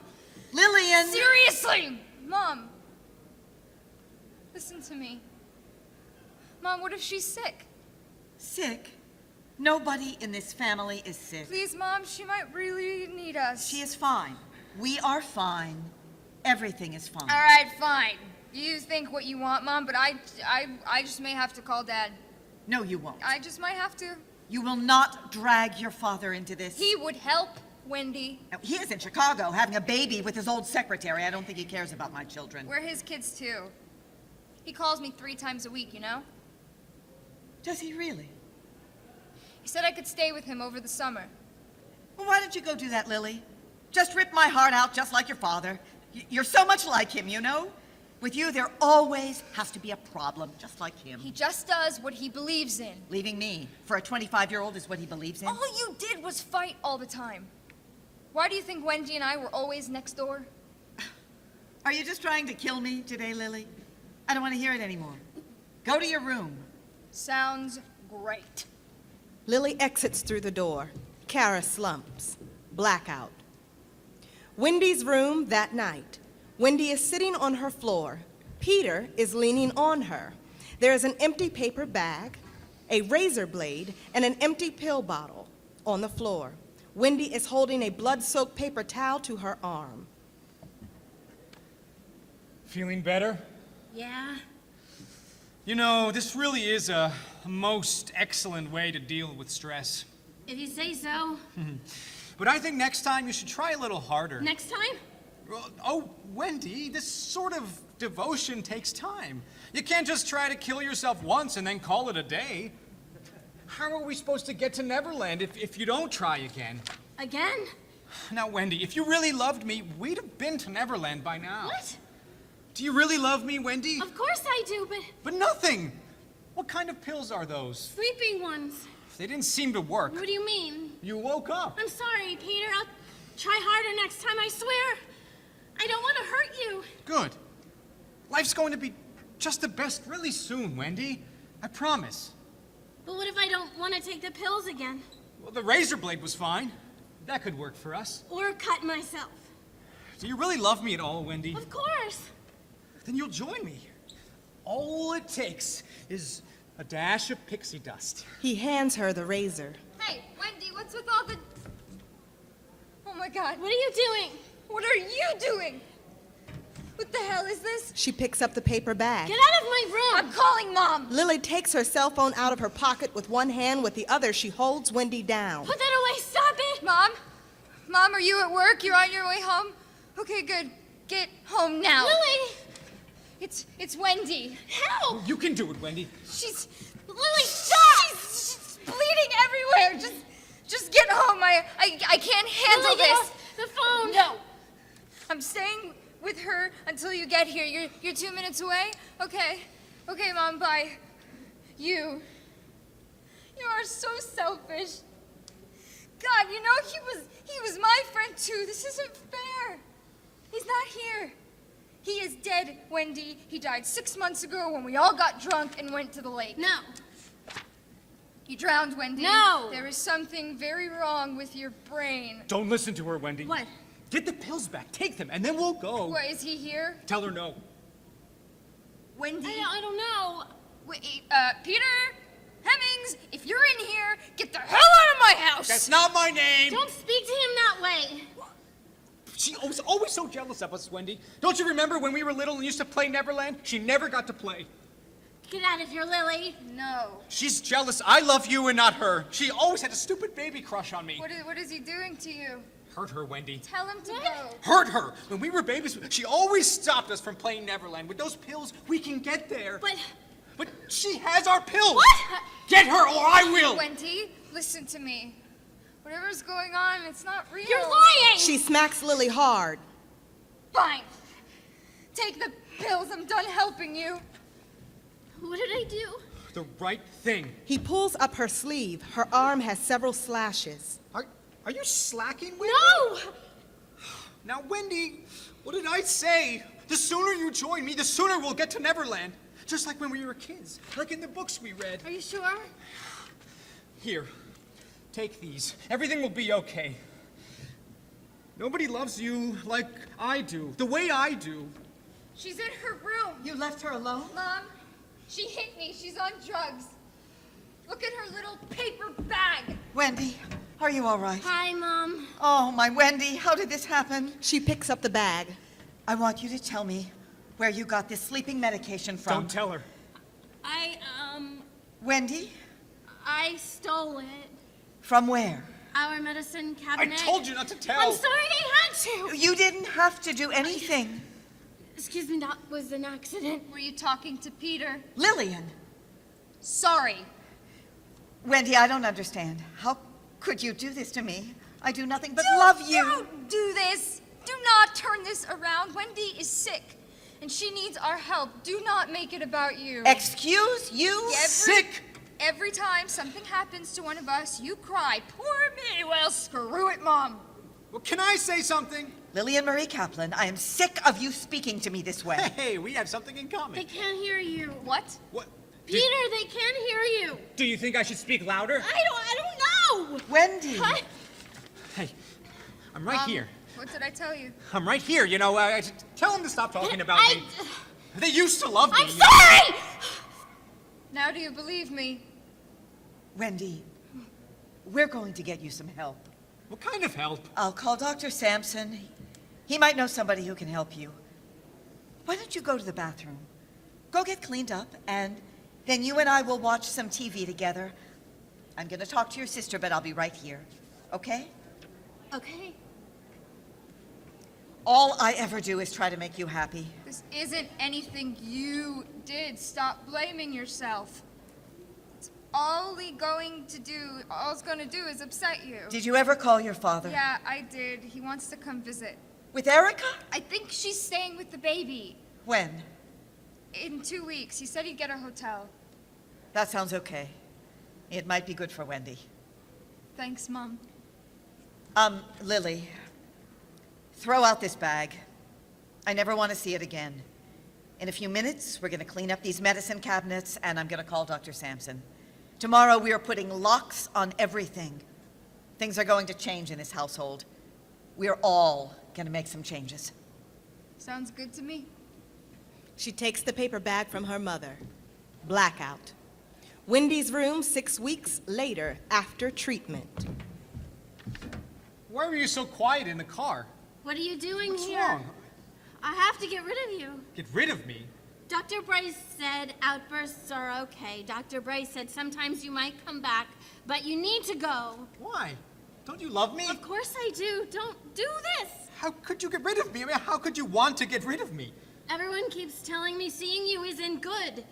Lillian... Seriously! Mom! Listen to me. Mom, what if she's sick? Sick? Nobody in this family is sick. Please, Mom, she might really need us. She is fine. We are fine. Everything is fine. All right, fine. You think what you want, Mom, but I just may have to call Dad. No, you won't. I just might have to. You will not drag your father into this. He would help, Wendy. Now, he is in Chicago having a baby with his old secretary. I don't think he cares about my children. We're his kids, too. He calls me 3 times a week, you know? Does he really? He said I could stay with him over the summer. Well, why don't you go do that, Lily? Just rip my heart out just like your father. You're so much like him, you know? With you, there always has to be a problem, just like him. He just does what he believes in. Leaving me for a 25-year-old is what he believes in? All you did was fight all the time. Why do you think Wendy and I were always next door? Are you just trying to kill me today, Lily? I don't want to hear it anymore. Go to your room. Sounds great. Lily exits through the door. Kara slumps. Blackout. Wendy's room that night. Wendy is sitting on her floor. Peter is leaning on her. There is an empty paper bag, a razor blade, and an empty pill bottle on the floor. Wendy is holding a blood-soaked paper towel to her arm. Feeling better? Yeah. You know, this really is a most excellent way to deal with stress. If you say so. But I think next time you should try a little harder. Next time? Well, oh, Wendy, this sort of devotion takes time. You can't just try to kill yourself once and then call it a day. How are we supposed to get to Neverland if you don't try again? Again? Now, Wendy, if you really loved me, we'd have been to Neverland by now. What? Do you really love me, Wendy? Of course I do, but... But nothing! What kind of pills are those? Sleeping ones. They didn't seem to work. What do you mean? You woke up. I'm sorry, Peter. I'll try harder next time, I swear. I don't want to hurt you. Good. Life's going to be just the best really soon, Wendy. I promise. But what if I don't want to take the pills again? Well, the razor blade was fine. That could work for us. Or cut myself? Do you really love me at all, Wendy? Of course. Then you'll join me. All it takes is a dash of pixie dust. He hands her the razor. Hey, Wendy, what's with all the... Oh my God. What are you doing? What are you doing? What the hell is this? She picks up the paper bag. Get out of my room! I'm calling Mom. Lily takes her cell phone out of her pocket with one hand. With the other, she holds Wendy down. Put that away! Stop it! Mom? Mom, are you at work? You're on your way home? Okay, good. Get home now. Lily! It's Wendy. Help! You can do it, Wendy. She's Lily, stop! she's bleeding everywhere. Just get home. I can't handle Lily, get this. off the phone! No. I'm staying with her until you get here. You're 2 minutes away? Okay. Okay, Mom, bye. You are so selfish. God, you know he was my friend too. This isn't fair. He's not here. He is dead, Wendy. He died 6 months ago when we all got drunk and went to the lake. No. You drowned, Wendy. No. There is something very wrong with your brain. Don't listen to her, Wendy. What? Get the pills back. Take them, and then we'll go. What, is he here? Tell her no. Wendy? I don't know. Wait, Peter Hemmings, if you're in here, get the hell out of my house! That's not my name! Don't speak to him that way. She was always so jealous of us, Wendy. Don't you remember when we were little and used to play Neverland? She never got to play. Get out of here, Lily. No. She's jealous. I love you and not her. She always had a stupid baby crush on me. What is he doing to you? Hurt her, Wendy. Tell him to go. Hurt her! When we were babies, she always stopped us from playing Neverland. With those pills, we can get there. But she has our pills! What? Get her or I will! Wendy, listen to me. Whatever's going on, it's not real. You're lying! She smacks Lily hard. Fine. Take the pills. I'm done helping you. What did I do? The right thing. He pulls up her sleeve. Her arm has several slashes. Are you slacking, Wendy? No! Now, Wendy, what did I say? The sooner you join me, the sooner we'll get to Neverland. Just like when we were kids, like in the books we read. Are you sure? Here, take these. Everything will be okay. Nobody loves you like I do, the way I do. She's in her room. You left her alone? Mom, She hit me. She's on drugs. Look at her little paper bag. Wendy, are you all right? Hi, Mom. Oh, my Wendy, how did this happen? She picks up the bag. I want you to tell me where you got this sleeping medication from. Don't tell her. Wendy, I stole it. from where? Our medicine I cabinet. told you not to tell. I'm sorry I had to. You didn't have to do anything. Excuse me, that was an accident. Were you talking to Peter? Lillian. Sorry. Wendy, I don't understand. How could you do this to me? I do nothing but love you. Don't do this. Do not turn this around. Wendy is sick, and she needs our help. Do not make it about you. Excuse you? Sick? Every time something happens to one of us, you cry, poor me. Well, screw it, Mom. Well, can I say something? Lillian Marie Kaplan, I am sick of you speaking to me this way. Hey, we have something in common. They can't hear you. What? What? Peter, they can't hear you. Do you think I should speak louder? I don't know. Wendy. Hey, I'm right here. What did I tell you? I'm right here. You know, tell them to stop talking about me. They used to love me. I'm sorry. Now do you believe me? Wendy, we're going to get you some help. What kind of help? I'll call Dr. Sampson. He might know somebody who can help you. Why don't you go to the bathroom? Go get cleaned up, and then you and I will watch some TV together. I'm going to talk to your sister, but I'll be right here. Okay? Okay. All I ever do is try to make you happy. This isn't anything you did. Stop blaming yourself. It's all it's going to do is upset you. Did you ever call your father? Yeah, I did. He wants to come visit. With Erica? I think she's staying with the baby. When? In 2 weeks. He said he'd get a hotel. That sounds okay. It might be good for Wendy. Thanks, Mom. Lily, throw out this bag. I never want to see it again. In a few minutes, we're going to clean up these medicine cabinets, and I'm going to call Dr. Sampson. Tomorrow, we are putting locks on everything. Things are going to change in this household. We're all going to make some changes. Sounds good to me. She takes the paper bag from her mother. Blackout. Wendy's room 6 weeks later after treatment. Why were you so quiet in the car? What are you doing What's here? wrong? I have to get rid of you. Get rid of me? Dr. Bryce said outbursts are okay. Dr. Bryce said sometimes you might come back, but you need to go. Why? Don't you love me? Of course I do. Don't do this. How could you get rid of me? I mean, how could you want to get rid of me? Everyone keeps telling me seeing you isn't good.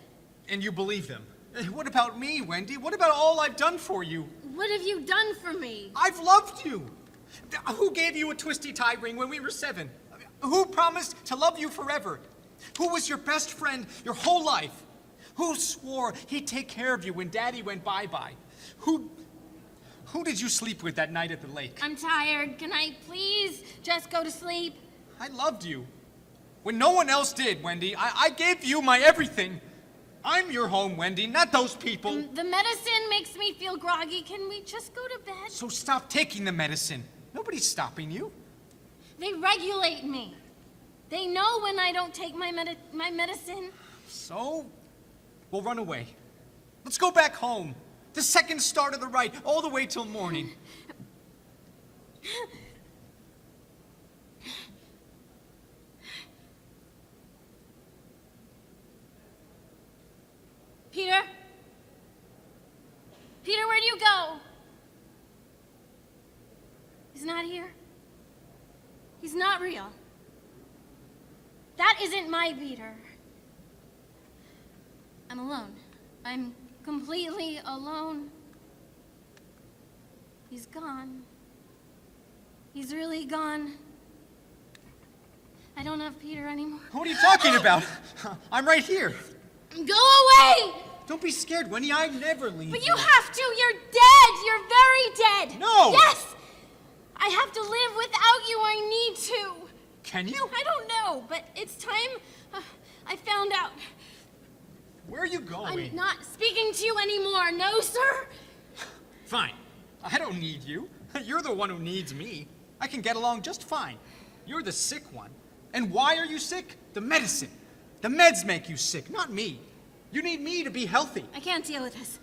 And you believe them. What about me, Wendy? What about all I've done for you? What have you done for me? I've loved you. Who gave you a twisty tie ring when we were 7? Who promised to love you forever? Who was your best friend your whole life? Who swore he'd take care of you when Daddy went bye-bye? Who did you sleep with that night at the lake? I'm tired. Can I please just go to sleep? I loved you. When no one else did, Wendy, I gave you my everything. I'm your home, Wendy, not those people. The medicine makes me feel groggy. Can we just go to bed? So stop taking the medicine. Nobody's stopping you. They regulate me. They know when I don't take my medicine. So, we'll run away. Let's go back home. The second star to the right, all the way till morning. Peter? Peter, where'd you go? He's not here. He's not real. That isn't my Peter. I'm alone. I'm completely alone. He's gone. He's really gone. I don't have Peter anymore. What are you talking about? I'm right here. Go away! Don't be scared, Wendy. I never leave. But you have to. You're dead. You're very dead. No! Yes! I have to live without you. I need to. Can you? I don't know, but it's time I found out. Where are you going? I'm not speaking to you anymore. No, sir. Fine. I don't need you. You're the one who needs me. I can get along just fine. You're the sick one. And why are you sick? The medicine. The meds make you sick, not me. You need me to be healthy. I can't deal with this.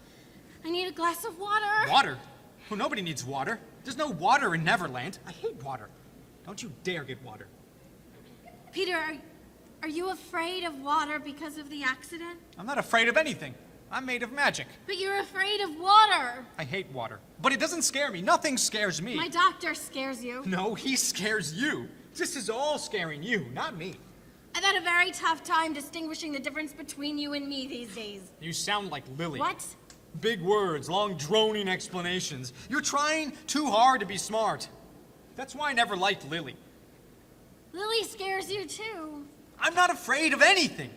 I need a glass of water. Water? Well, nobody needs water. There's no water in Neverland. I hate water. Don't you dare get water. Peter, are you afraid of water because of the accident? I'm not afraid of anything. I'm made of magic. But you're afraid of water. I hate water. But it doesn't scare me. Nothing scares me. My doctor scares you. No, he scares you. This is all scaring you, not me. I've had a very tough time distinguishing the difference between you and me these days. You sound like Lily. What? Big words, long droning explanations. You're trying too hard to be smart. That's why I never liked Lily. Lily scares you too. I'm not afraid of anything.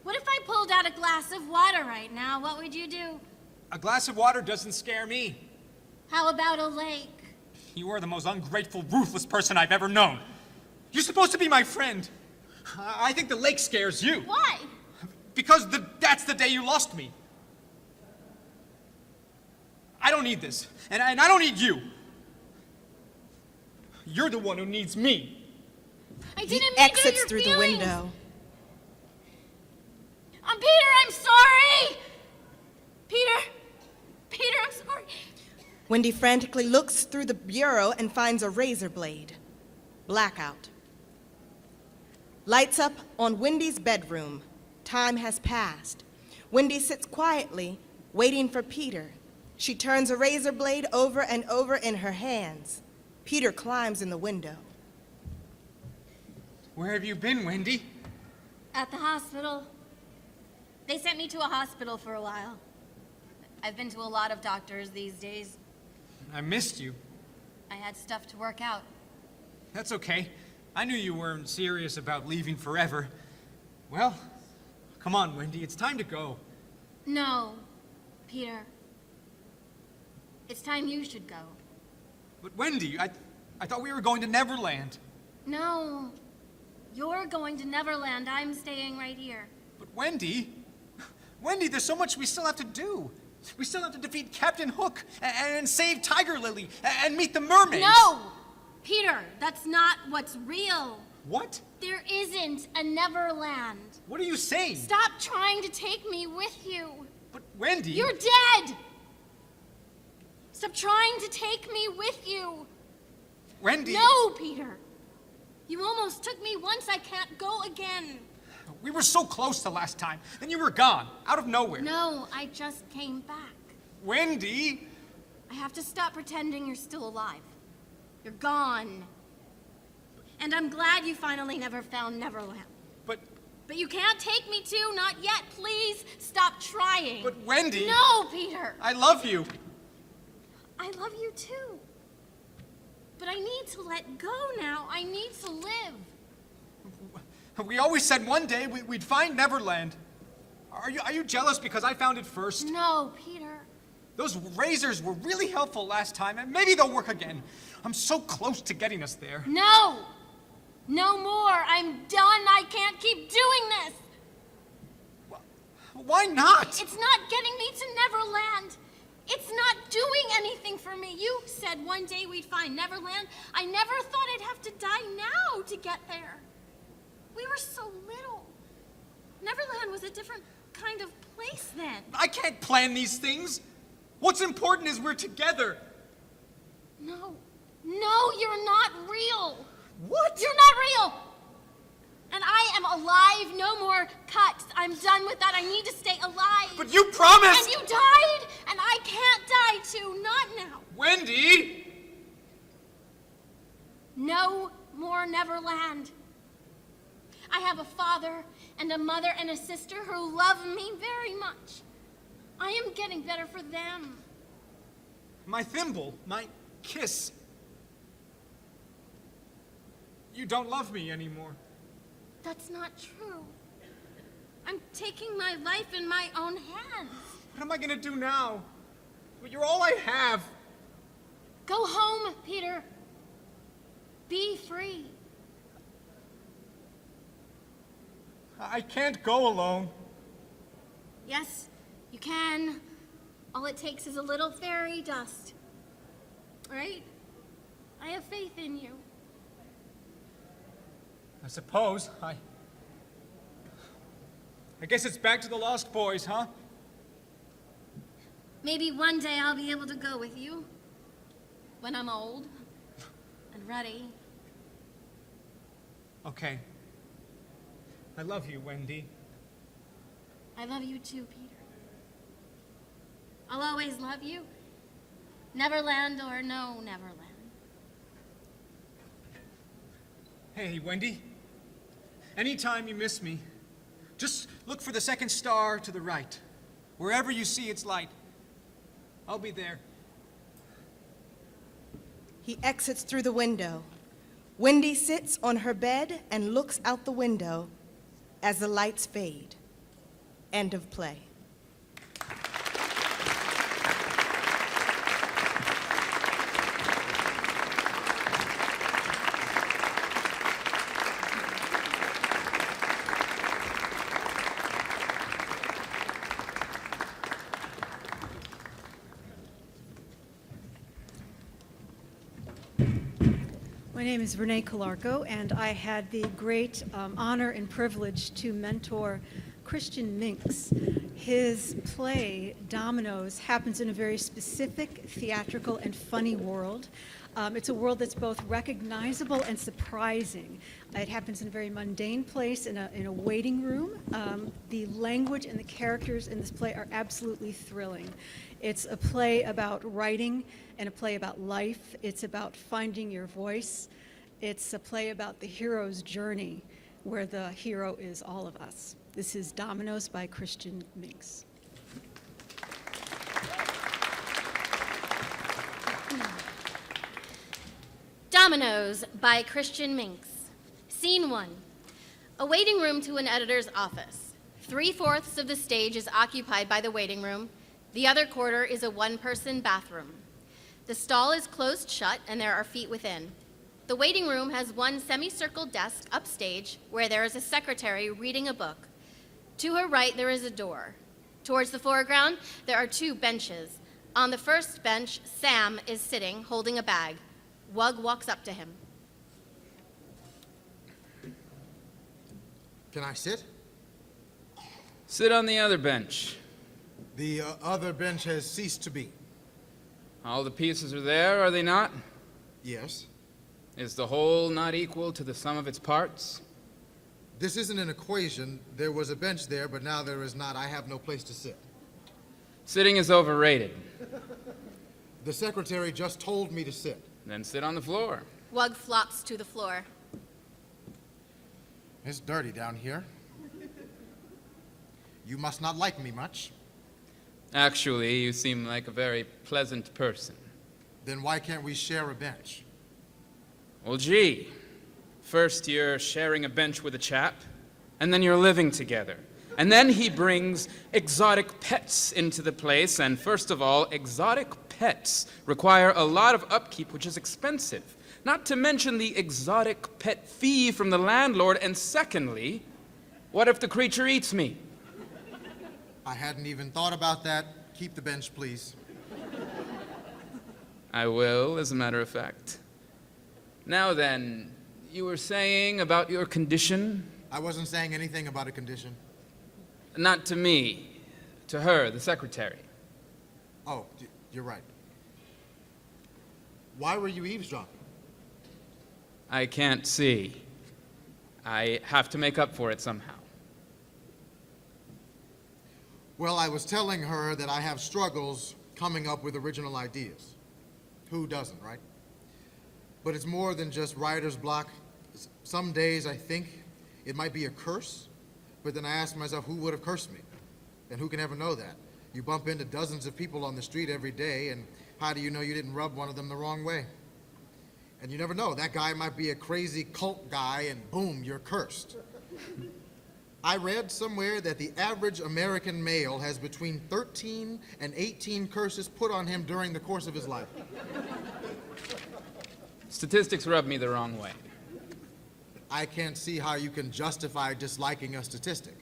What if I pulled out a glass of water right now? What would you do? A glass of water doesn't scare me. How about a lake? You are the most ungrateful, ruthless person I've ever known. You're supposed to be my friend. I think the lake scares you. Why? Because that's the day you lost me. I don't need this, and I don't need you. You're the one who needs me. I didn't He mean exits to hurt your through the feelings. window. Peter, I'm sorry! Peter, I'm sorry. Wendy frantically looks through the bureau and finds a razor blade. Blackout. Lights up on Wendy's bedroom. Time has passed. Wendy sits quietly, waiting for Peter. She turns a razor blade over and over in her hands. Peter climbs in the window. Where have you been, Wendy? At the hospital. They sent me to a hospital for a while. I've been to a lot of doctors these days. I missed you. I had stuff to work out. That's okay. I knew you weren't serious about leaving forever. Well, come on, Wendy, it's time to go. No, Peter. It's time you should go. But Wendy, I thought we were going to Neverland. No. You're going to Neverland. I'm staying right here. But Wendy, there's so much we still have to do. We still have to defeat Captain Hook and save Tiger Lily and meet the mermaids. No! Peter, that's not what's real. What? There isn't a Neverland. What are you saying? Stop trying to take me with you. But Wendy... You're dead! Stop trying to take me with you. Wendy... No, Peter. You almost took me once. I can't go again. We were so close the last time, and you were gone, out of nowhere. No, I just came back. Wendy! I have to stop pretending you're still alive. You're gone. And I'm glad you finally never found Neverland. But you can't take me to, not yet. Please stop trying. But Wendy... No, Peter. I love you. I love you too. But I need to let go now. I need to live. We always said one day we'd find Neverland. Are you jealous because I found it first? No, Peter. Those razors were really helpful last time, and maybe they'll work again. I'm so close to getting us there. No! No more. I'm done. I can't keep doing this. Why not? It's not getting me to Neverland. It's not doing anything for me. You said one day we'd find Neverland. I never thought I'd have to die now to get there. We were so little. Neverland was a different kind of place then. I can't plan these things. What's important is we're together. No. No, you're not real. What? You're not real. And I am alive. No more cuts. I'm done with that. I need to stay alive. But you promised. And you died, and I can't die too. Not now. Wendy! No more Neverland. I have a father and a mother and a sister who love me very much. I am getting better for them. My thimble, my kiss. You don't love me anymore. That's not true. I'm taking my life in my own hands. What am I gonna do now? Well, you're all I have. Go home, Peter. Be free. I can't go alone. Yes, you can. All it takes is a little fairy dust. Right? I have faith in you. I suppose. I guess it's back to the Lost Boys, huh? Maybe one day I'll be able to go with you. When I'm old and ready. Okay. I love you, Wendy. I love you too, Peter. I'll always love you. Neverland or no Neverland. Hey, Wendy. Anytime you miss me, just look for the second star to the right. Wherever you see its light, I'll be there. He exits through the window. Wendy sits on her bed and looks out the window as the lights fade. End of play. My name is Renee Calarco, and I had the great honor and privilege to mentor Christian Mincks. His play, Dominoes, happens in a very specific, theatrical, and funny world. It's a world that's both recognizable and surprising. It happens in a very mundane place, in a waiting room. The language and the characters in this play are absolutely thrilling. It's a play about writing and a play about life. It's about finding your voice. It's a play about the hero's journey, where the hero is all of us. This is Dominoes by Christian Mincks. Dominoes by Christian Mincks. Scene 1. A waiting room to an editor's office. 3/4 of the stage is occupied by the waiting room. The other quarter is a one-person bathroom. The stall is closed shut and there are feet within. The waiting room has one semicircle desk upstage where there is a secretary reading a book. To her right, there is a door. Towards the foreground, there are 2 benches. On the first bench, Sam is sitting, holding a bag. Wug walks up to him. Can I sit? Sit on the other bench. The other bench has ceased to be. All the pieces are there, are they not? Yes. Is the whole not equal to the sum of its parts? This isn't an equation. There was a bench there, but now there is not. I have no place to sit. Sitting is overrated. The secretary just told me to sit. Then sit on the floor. Wug flops to the floor. It's dirty down here. You must not like me much. Actually, you seem like a very pleasant person. Then why can't we share a bench? Well, gee. First you're sharing a bench with a chap, and then you're living together. And then he brings exotic pets into the place, and first of all, exotic pets require a lot of upkeep, which is expensive. Not to mention the exotic pet fee from the landlord, and secondly, what if the creature eats me? I hadn't even thought about that. Keep the bench, please. I will, as a matter of fact. Now then, you were saying about your condition? I wasn't saying anything about a condition. Not to me, to her, the secretary. Oh, you're right. Why were you eavesdropping? I can't see. I have to make up for it somehow. Well, I was telling her that I have struggles coming up with original ideas. Who doesn't, right? But it's more than just writer's block. Some days I think it might be a curse, but then I ask myself, who would have cursed me? And who can ever know that? You bump into dozens of people on the street every day, and how do you know you didn't rub one of them the wrong way? And you never know. That guy might be a crazy cult guy, and boom, you're cursed. I read somewhere that the average American male has between 13 and 18 curses put on him during the course of his life. Statistics rub me the wrong way. I can't see how you can justify disliking a statistic.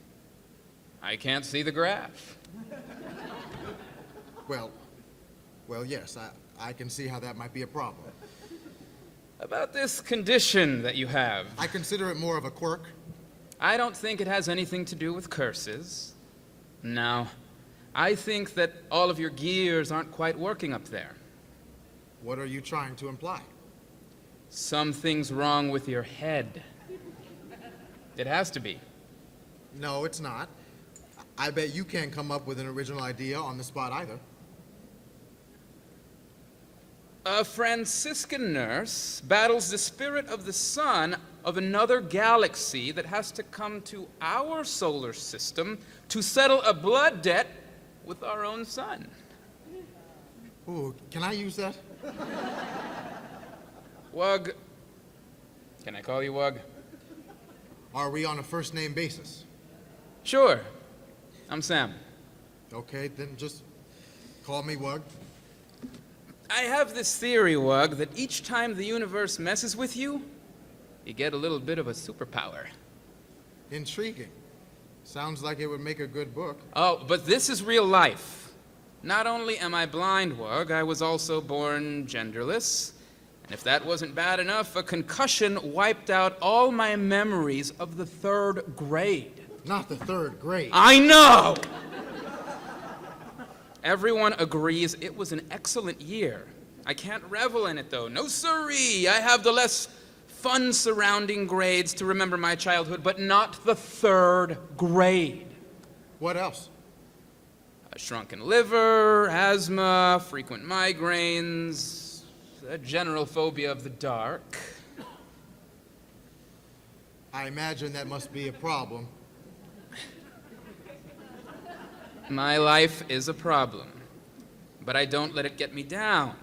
I can't see the graph. Well, yes, I can see how that might be a problem. About this condition that you have. I consider it more of a quirk. I don't think it has anything to do with curses. No. I think that all of your gears aren't quite working up there. What are you trying to imply? Something's wrong with your head. It has to be. No, it's not. I bet you can't come up with an original idea on the spot either. A Franciscan nurse battles the spirit of the sun of another galaxy that has to come to our solar system to settle a blood debt with our own sun. Ooh, can I use that? Wug. Can I call you Wug? Are we on a first-name basis? Sure. I'm Sam. Okay, then just call me Wug. I have this theory, Wug, that each time the universe messes with you, you get a little bit of a superpower. Intriguing. Sounds like it would make a good book. Oh, but this is real life. Not only am I blind, Wug, I was also born genderless. And if that wasn't bad enough, a concussion wiped out all my memories of the 3rd grade. Not the 3rd grade. I know! Everyone agrees it was an excellent year. I can't revel in it, though. No siree! I have the less fun surrounding grades to remember my childhood, but not the 3rd grade. What else? A shrunken liver, asthma, frequent migraines, a general phobia of the dark. I imagine that must be a problem. My life is a problem, but I don't let it get me down.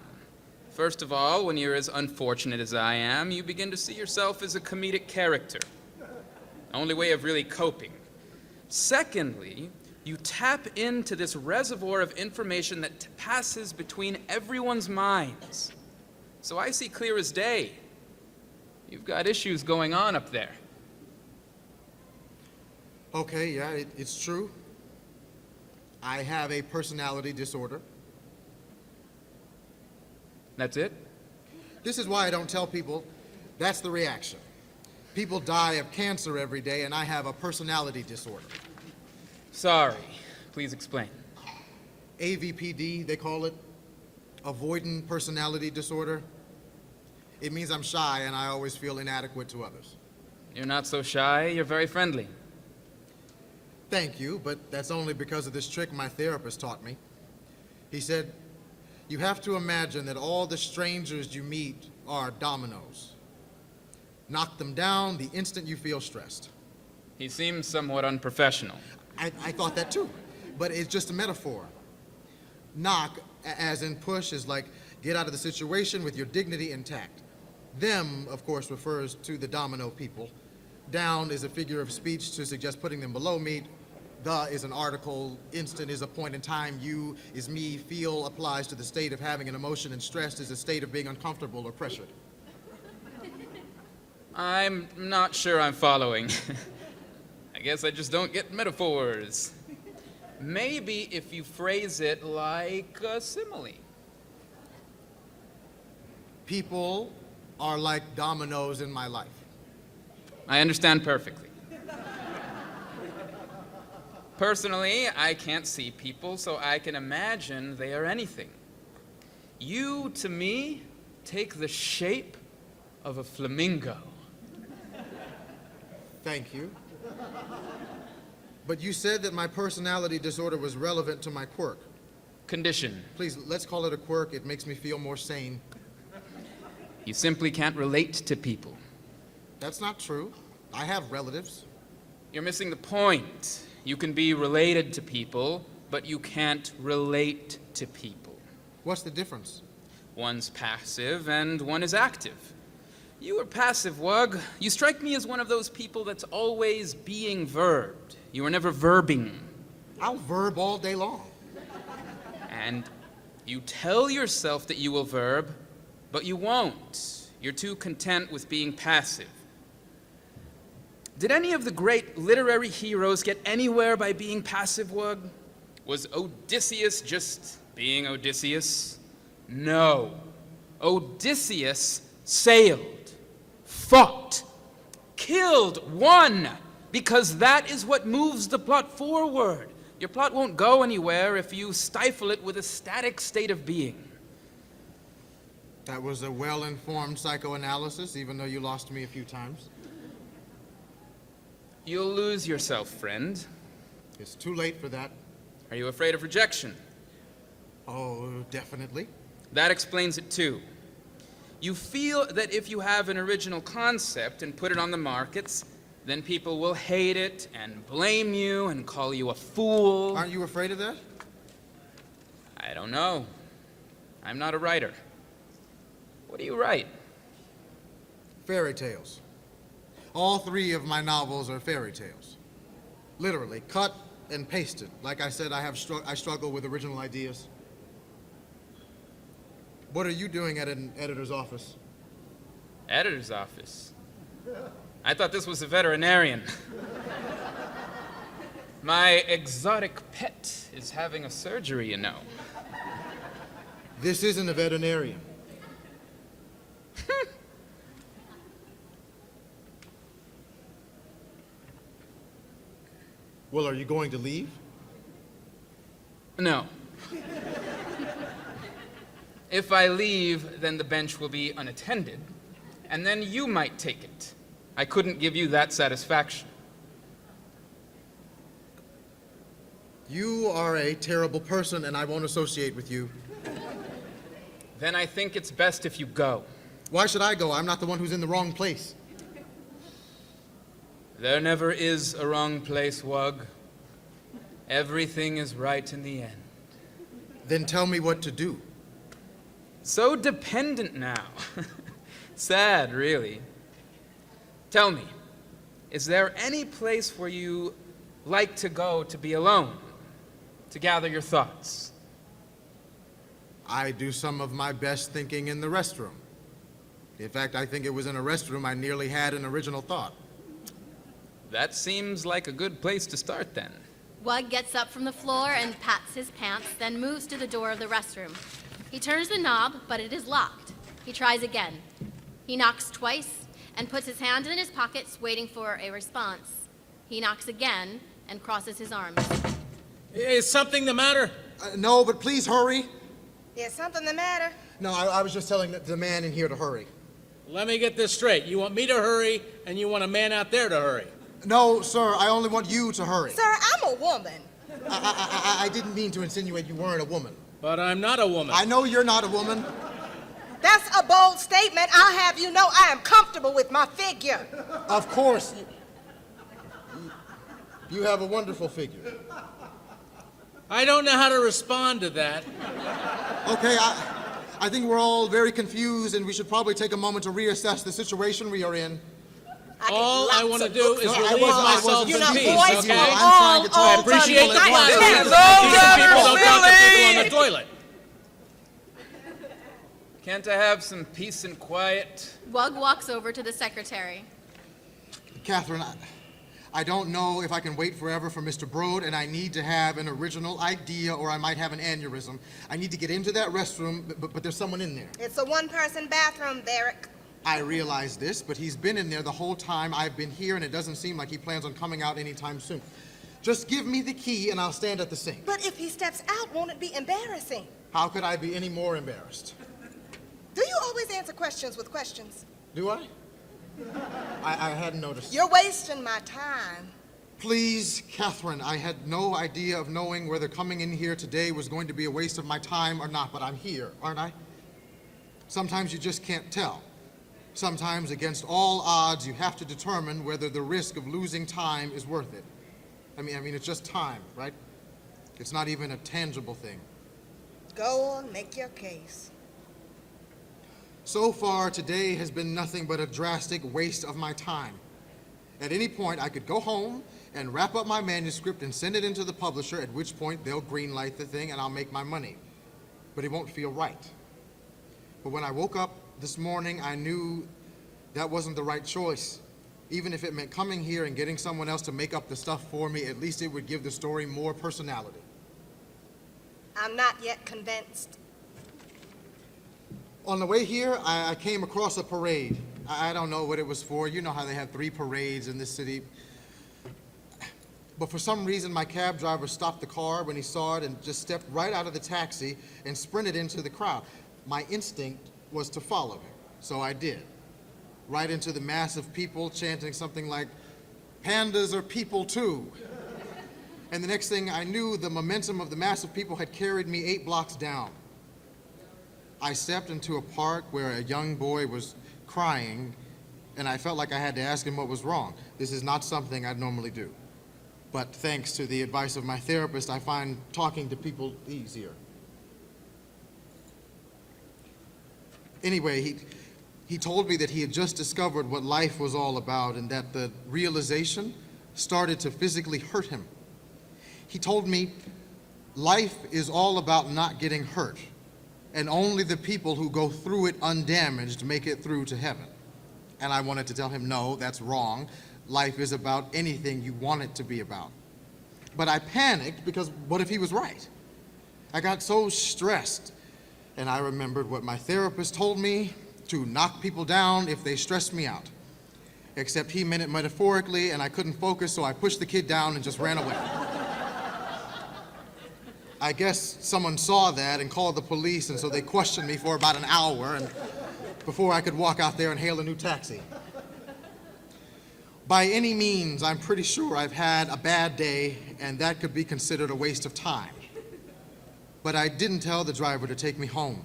First of all, when you're as unfortunate as I am, you begin to see yourself as a comedic character. Only way of really coping. Secondly, you tap into this reservoir of information that passes between everyone's minds. So I see clear as day. You've got issues going on up there. Okay, yeah, it's true. I have a personality disorder. That's it? This is why I don't tell people that's the reaction. People die of cancer every day, and I have a personality disorder. Sorry. Please explain. AVPD, they call it. Avoidant personality disorder. It means I'm shy, and I always feel inadequate to others. You're not so shy. You're very friendly. Thank you, but that's only because of this trick my therapist taught me. He said, you have to imagine that all the strangers you meet are dominoes. Knock them down the instant you feel stressed. He seems somewhat unprofessional. I thought that too, but it's just a metaphor. Knock, as in push, is like get out of the situation with your dignity intact. Them, of course, refers to the domino people. Down is a figure of speech to suggest putting them below me. The is an article, instant is a point in time, you is me, feel applies to the state of having an emotion, and stressed is a state of being uncomfortable or pressured. I'm not sure I'm following. I guess I just don't get metaphors. Maybe if you phrase it like a simile. People are like dominoes in my life. I understand perfectly. Personally, I can't see people, so I can imagine they are anything. You, to me, take the shape of a flamingo. Thank you. But you said that my personality disorder was relevant to my quirk. Condition. Please, let's call it a quirk. It makes me feel more sane. You simply can't relate to people. That's not true. I have relatives. You're missing the point. You can be related to people, but you can't relate to people. What's the difference? One's passive and one is active. You are passive, Wug. You strike me as one of those people that's always being verbed. You are never verbing. I'll verb all day long. And you tell yourself that you will verb, but you won't. You're too content with being passive. Did any of the great literary heroes get anywhere by being passive, Wug? Was Odysseus just being Odysseus? No. Odysseus sailed, fought, killed, won, Because that is what moves the plot forward. Your plot won't go anywhere if you stifle it with a static state of being. That was a well-informed psychoanalysis, even though you lost me a few times. You'll lose yourself, friend. It's too late for that. Are you afraid of rejection? Oh, definitely. That explains it too. You feel that if you have an original concept and put it on the markets, then people will hate it and blame you and call you a fool. Aren't you afraid of that? I don't know. I'm not a writer. What do you write? Fairy tales. All 3 of my novels are fairy tales. Literally, cut and pasted. Like I said, I struggle with original ideas. What are you doing at an editor's office? Editor's office? I thought this was a veterinarian. My exotic pet is having a surgery, you know. This isn't a veterinarian. Well, are you going to leave? No. If I leave, then the bench will be unattended, and then you might take it. I couldn't give you that satisfaction. You are a terrible person, and I won't associate with you. Then I think it's best if you go. Why should I go? I'm not the one who's in the wrong place. There never is a wrong place, Wug. Everything is right in the end. Then tell me what to do. So dependent now. Sad, really. Tell me, is there any place where you like to go to be alone, to gather your thoughts? I do some of my best thinking in the restroom. In fact, I think it was in a restroom I nearly had an original thought. That seems like a good place to start, then. Wug gets up from the floor and pats his pants, then moves to the door of the restroom. He turns the knob, but it is locked. He tries again. He knocks twice and puts his hand in his pockets, waiting for a response. He knocks again and crosses his arms. Is something the matter? No, but please hurry. Is something the matter? No, I was just telling the man in here to hurry. Let me get this straight. You want me to hurry, and you want a man out there to hurry? No, sir, I only want you to hurry. Sir, I'm a woman. I didn't mean to insinuate you weren't a woman. But I'm not a woman. I know you're not a woman. That's a bold statement. I'll have you know I am comfortable with my figure. Of course. You have a wonderful figure. I don't know how to respond to that. Okay, I think we're all very confused, and we should probably take a moment to reassess the situation we are in. All I want to do is relieve myself in peace, boys okay? are I appreciate the class. People don't talk to people on the toilet. Can't I have some peace and quiet? Wug walks over to the secretary. Catherine, I don't know if I can wait forever for Mr. Broad, and I need to have an original idea or I might have an aneurysm. I need to get into that restroom, but there's someone in there. It's a one-person bathroom, Derek. I realize this, but he's been in there the whole time I've been here, and it doesn't seem like he plans on coming out anytime soon. Just give me the key, and I'll stand at the sink. But if he steps out, won't it be embarrassing? How could I be any more embarrassed? Do you always answer questions with questions? Do I? I hadn't noticed. You're wasting my time. Please, Catherine, I had no idea of knowing whether coming in here today was going to be a waste of my time or not, but I'm here, aren't I? Sometimes you just can't tell. Sometimes, against all odds, you have to determine whether the risk of losing time is worth it. I mean, it's just time, right? It's not even a tangible thing. Go on, make your case. So far, today has been nothing but a drastic waste of my time. At any point, I could go home and wrap up my manuscript and send it into the publisher, at which point they'll greenlight the thing and I'll make my money. But it won't feel right. But when I woke up this morning, I knew that wasn't the right choice. Even if it meant coming here and getting someone else to make up the stuff for me, at least it would give the story more personality. I'm not yet convinced. On the way here, I came across a parade. I don't know what it was for. You know how they have 3 parades in this city. But for some reason, my cab driver stopped the car when he saw it and just stepped right out of the taxi and sprinted into the crowd. My instinct was to follow him, so I did. Right into the mass of people chanting something like, "Pandas are people too." And the next thing I knew, the momentum of the mass of people had carried me 8 blocks down. I stepped into a park where a young boy was crying, and I felt like I had to ask him what was wrong. This is not something I'd normally do. But thanks to the advice of my therapist, I find talking to people easier. Anyway, he told me that he had just discovered what life was all about and that the realization started to physically hurt him. He told me life is all about not getting hurt, and only the people who go through it undamaged make it through to heaven. And I wanted to tell him, no, that's wrong. Life is about anything you want it to be about. But I panicked because what if he was right? I got so stressed, and I remembered what my therapist told me, to knock people down if they stressed me out. Except he meant it metaphorically, and I couldn't focus, so I pushed the kid down and just ran away. I guess someone saw that and called the police, and so they questioned me for about an hour and before I could walk out there and hail a new taxi. By any means, I'm pretty sure I've had a bad day, and that could be considered a waste of time. But I didn't tell the driver to take me home.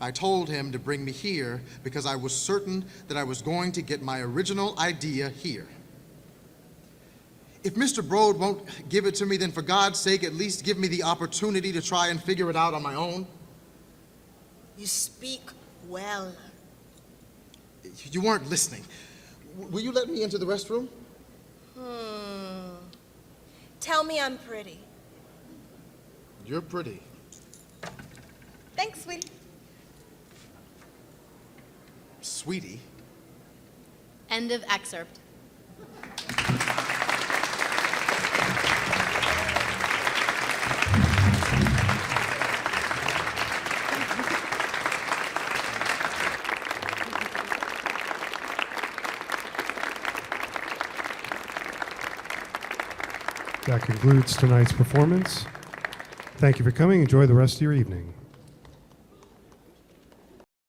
I told him to bring me here because I was certain that I was going to get my original idea here. If Mr. Broad won't give it to me, then for God's sake, at least give me the opportunity to try and figure it out on my own. You speak well. You weren't listening. Will you let me into the restroom? Tell me I'm pretty. You're pretty. Thanks, sweetie. Sweetie? End of excerpt. That concludes tonight's performance. Thank you for coming. Enjoy the rest of your evening.